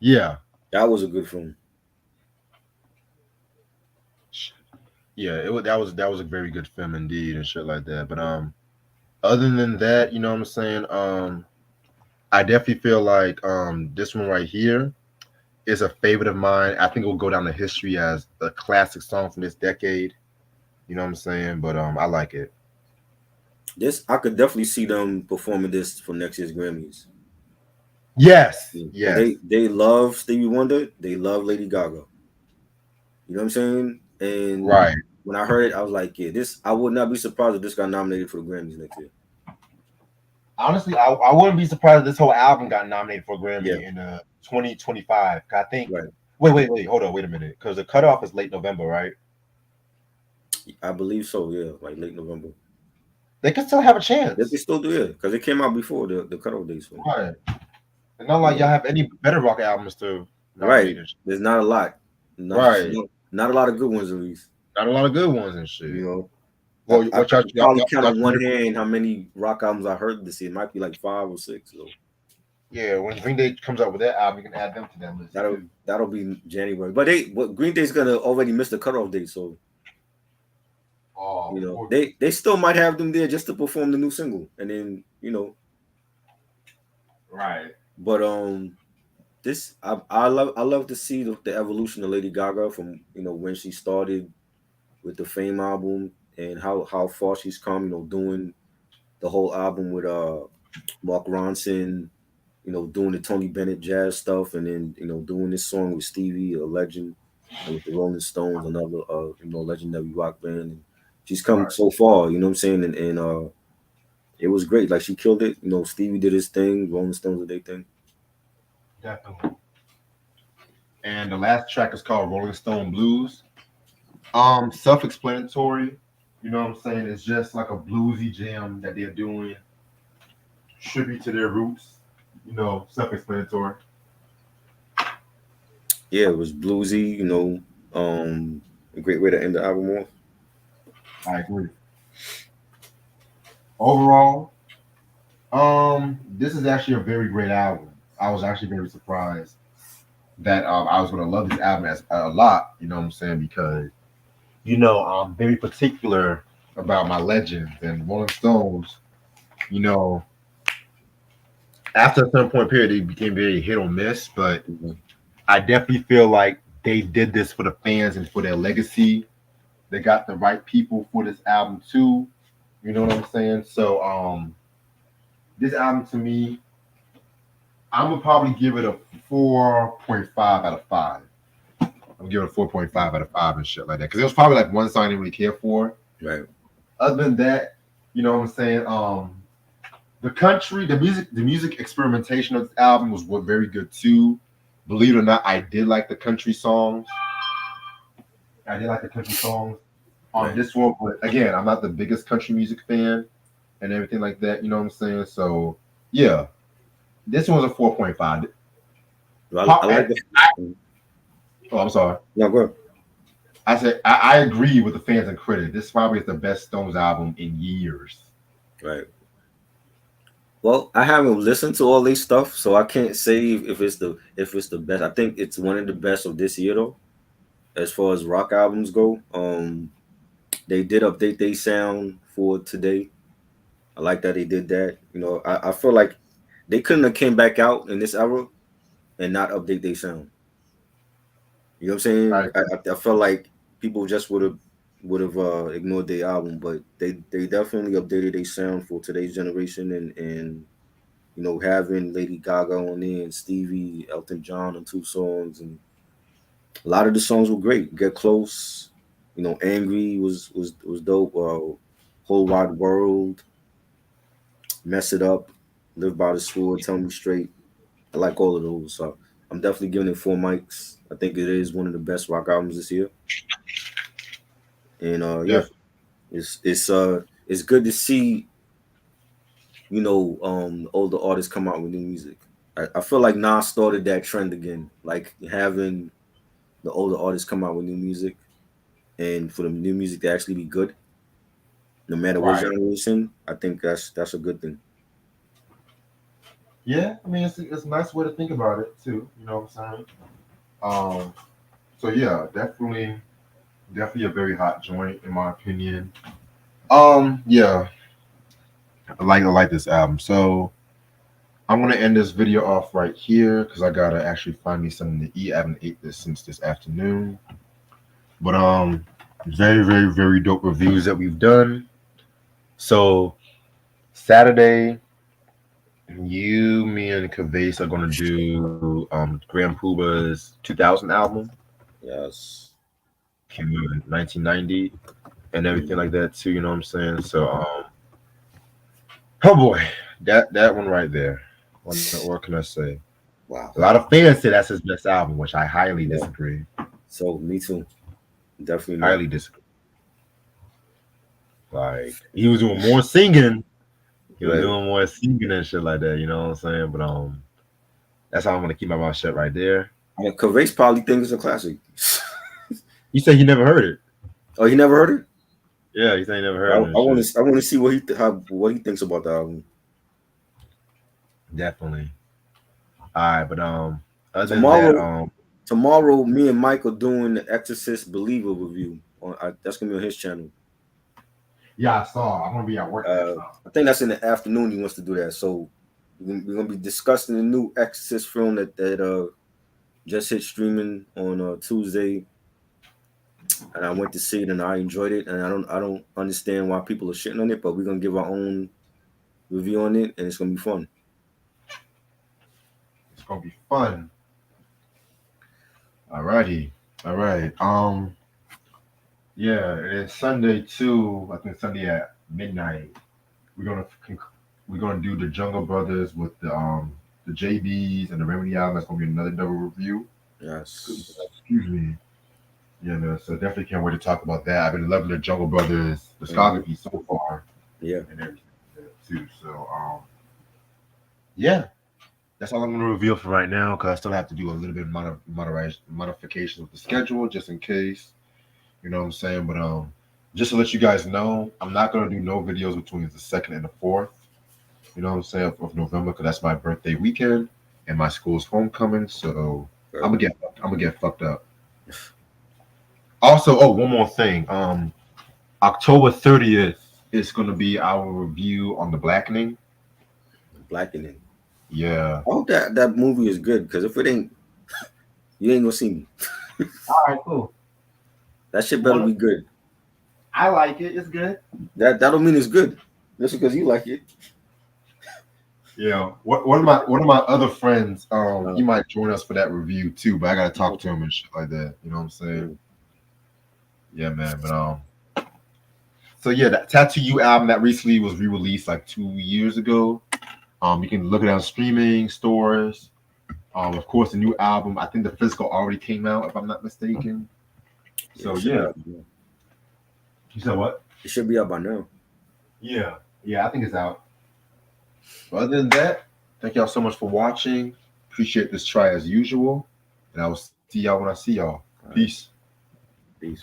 Yeah, That was a good film. yeah. That was a very good film indeed and shit like that. But other than that, you know what I'm saying? I definitely feel like this one right here is a favorite of mine. I think it will go down to history as a classic song from this decade. You know what I'm saying? But I like it. This I could definitely see them performing this for next year's Grammys. Yes, Because yes, they love Stevie Wonder, they love Lady Gaga. You know what I'm saying? And right. when I heard it, I was like, yeah, this I would not be surprised if this got nominated for the Grammys next year. Honestly, I wouldn't be surprised if this whole album got nominated for a Yeah, Grammy in 2025. I think. right. Wait, hold on, wait a minute, because the cutoff is late November, right? I believe so, yeah, like late November. They can still have a They chance. still do it because it came out before the cutoff date. So Right. And not you like know, y'all have any better rock albums to right? nominate and shit. There's not a lot, Right. not a lot of good ones at least. Not a lot of good ones and shit. You know, Well, I what y'all, could y'all, probably y'all, count y'all on one hand how many rock albums I heard this year. It might be like 5 or 6. So yeah, when Green Day comes out with that album, you can add them to that list too. that'll be January. But Green Day's gonna already miss the cutoff date, so Oh, they still might have them there just to perform the new single, and then right. But this I love to see the evolution of Lady Gaga from when she started with the Fame album and how far she's come. Doing the whole album with Mark Ronson. Doing the Tony Bennett jazz stuff, and then doing this song with Stevie, a legend, and with the Rolling Stones, another legendary rock band. And she's come Right. so far, you know what I'm saying, and it was great. Like she killed it. Stevie did his thing, Rolling Stones did their thing. Definitely. And the last track is called Rolling Stone Blues. Self-explanatory. You know what I'm saying? It's just like a bluesy jam that they're doing, tribute to their roots. Self-explanatory. Yeah, it was bluesy. A great way to end the album off. I agree. Overall, this is actually a very great album. I was actually very surprised that I was gonna love this album as a lot. You know what I'm saying? Because I'm very particular about my legends and Rolling Stones. You know, after a certain point period, they became very hit or miss. But Mhm. I definitely feel like they did this for the fans and for their legacy. They got the right people for this album too. You know what I'm saying? So this album to me, I'm gonna probably give it a 4.5 out of 5. I'm giving it a 4.5 out of 5 and shit like that. Because it was probably like one song I didn't really care for. Right. Other than that, you know what I'm saying? The music experimentation of this album was very good too. Believe it or not, I did like the country songs. I did like the country songs on Right. this one, but again, I'm not the biggest country music fan and everything like that. You know what I'm saying? So yeah, this one's a 4.5. Well, I like the. Oh, I'm sorry. No, go ahead. I said I agree with the fans and critics. This probably is the best Stones album in years. Right. Well, I haven't listened to all these stuff, so I can't say if it's the best. I think it's one of the best of this year though, as far as rock albums go. They did update their sound for today. I like that they did that. I feel like they couldn't have came back out in this era and not update their sound. You know what I'm saying? Right. I felt like people just would have would have ignored their album, but they definitely updated their sound for today's generation, and having Lady Gaga on there and Stevie, Elton John on 2 songs, and a lot of the songs were great. Get Close, Angry was dope. Whole Wide World, Mess It Up, Live by the Sword, Tell Me Straight. I like all of those. So I'm definitely giving it 4 mics. I think it is one of the best rock albums this year. And yeah, Definitely. it's good to see older artists come out with new music. I feel like Nas started that trend again, like having the older artists come out with new music, and for the new music to actually be good, no matter what Right. genre it's in. I think that's a good thing. Yeah, I mean it's a nice way to think about it too. You know what I'm saying? Um, so yeah, definitely a very hot joint in my opinion. Yeah, I like this album. So I'm gonna end this video off right here because I gotta actually find me something to eat. I haven't ate this since this afternoon. But very, very, very dope reviews that we've done. So Saturday, you, me, and Kavase are gonna do Grand Puba's 2000 album, Yes. came out in 1990, and everything Mhm. like that too. You know what I'm saying? So oh boy, that one right there. What can I say? A Wow. lot of fans say that's his best album, which I highly Yeah. disagree. So me too. Definitely not. Highly disagree. Like he was doing more singing. He was Right. doing more singing and shit like that. You know what I'm saying? But that's how I'm gonna keep my mouth shut right there. Yeah, Kavase probably thinks it's a classic. You said he never heard it. Oh, you never heard it? Yeah, he said he never I heard it and want shit. to I want to see what he thinks about the album. Definitely. All right, but other than that, Tomorrow, tomorrow, me and Mike are doing the Exorcist Believer review. That's gonna be on his channel. yeah, I saw. I'm gonna be at work that time. I think that's in the afternoon. He wants to do that. So we're gonna be discussing the new Exorcist film that just hit streaming on Tuesday, and I went to see it and I enjoyed it. And I don't understand why people are shitting on it, but we're gonna give our own review on it, and it's gonna be fun. It's gonna be fun. Alrighty. All right. Yeah, and then Sunday too. I think Sunday at midnight. We're gonna we're gonna do the Jungle Brothers with the JBs and the Remedy album. That's gonna be another double review. Yes. Excuse me. Yeah, man. So definitely can't wait to talk about that. I've been loving the Jungle Brothers Hmm. discography so far Yeah. and everything too. So yeah, that's all I'm gonna reveal for right now because I still have to do a little bit of modifications with the schedule just in case. You know what I'm saying? But just to let you guys know, I'm not gonna do no videos between the second and the fourth. You know what I'm saying of November because that's my birthday weekend and my school's homecoming. So Right. I'm gonna get fucked up. Also, oh, one more thing. October 30th is going to be our review on The Blackening. Blackening. Yeah. I hope that movie is good because if it ain't, you ain't gonna see me. All right, cool. That shit better One, be good. I like it. It's good. That don't mean it's good. Just because you like it. Yeah. One of my other friends, he Uh, might join us for that review too, but I gotta talk to him and shit like that. You know what I'm saying? mm, Yeah, man. But so yeah, that Tattoo You album that recently was re-released like 2 years ago. You can look it on streaming stores. Of course, the new album. I think the physical already came out, if I'm not mistaken. yeah, it So should be yeah. out by now. You said what? It should be out by now. Yeah. Yeah, I think it's out. But other than that, thank y'all so much for watching. Appreciate this try as usual. And I will see y'all when I see y'all. All right. Peace. Peace.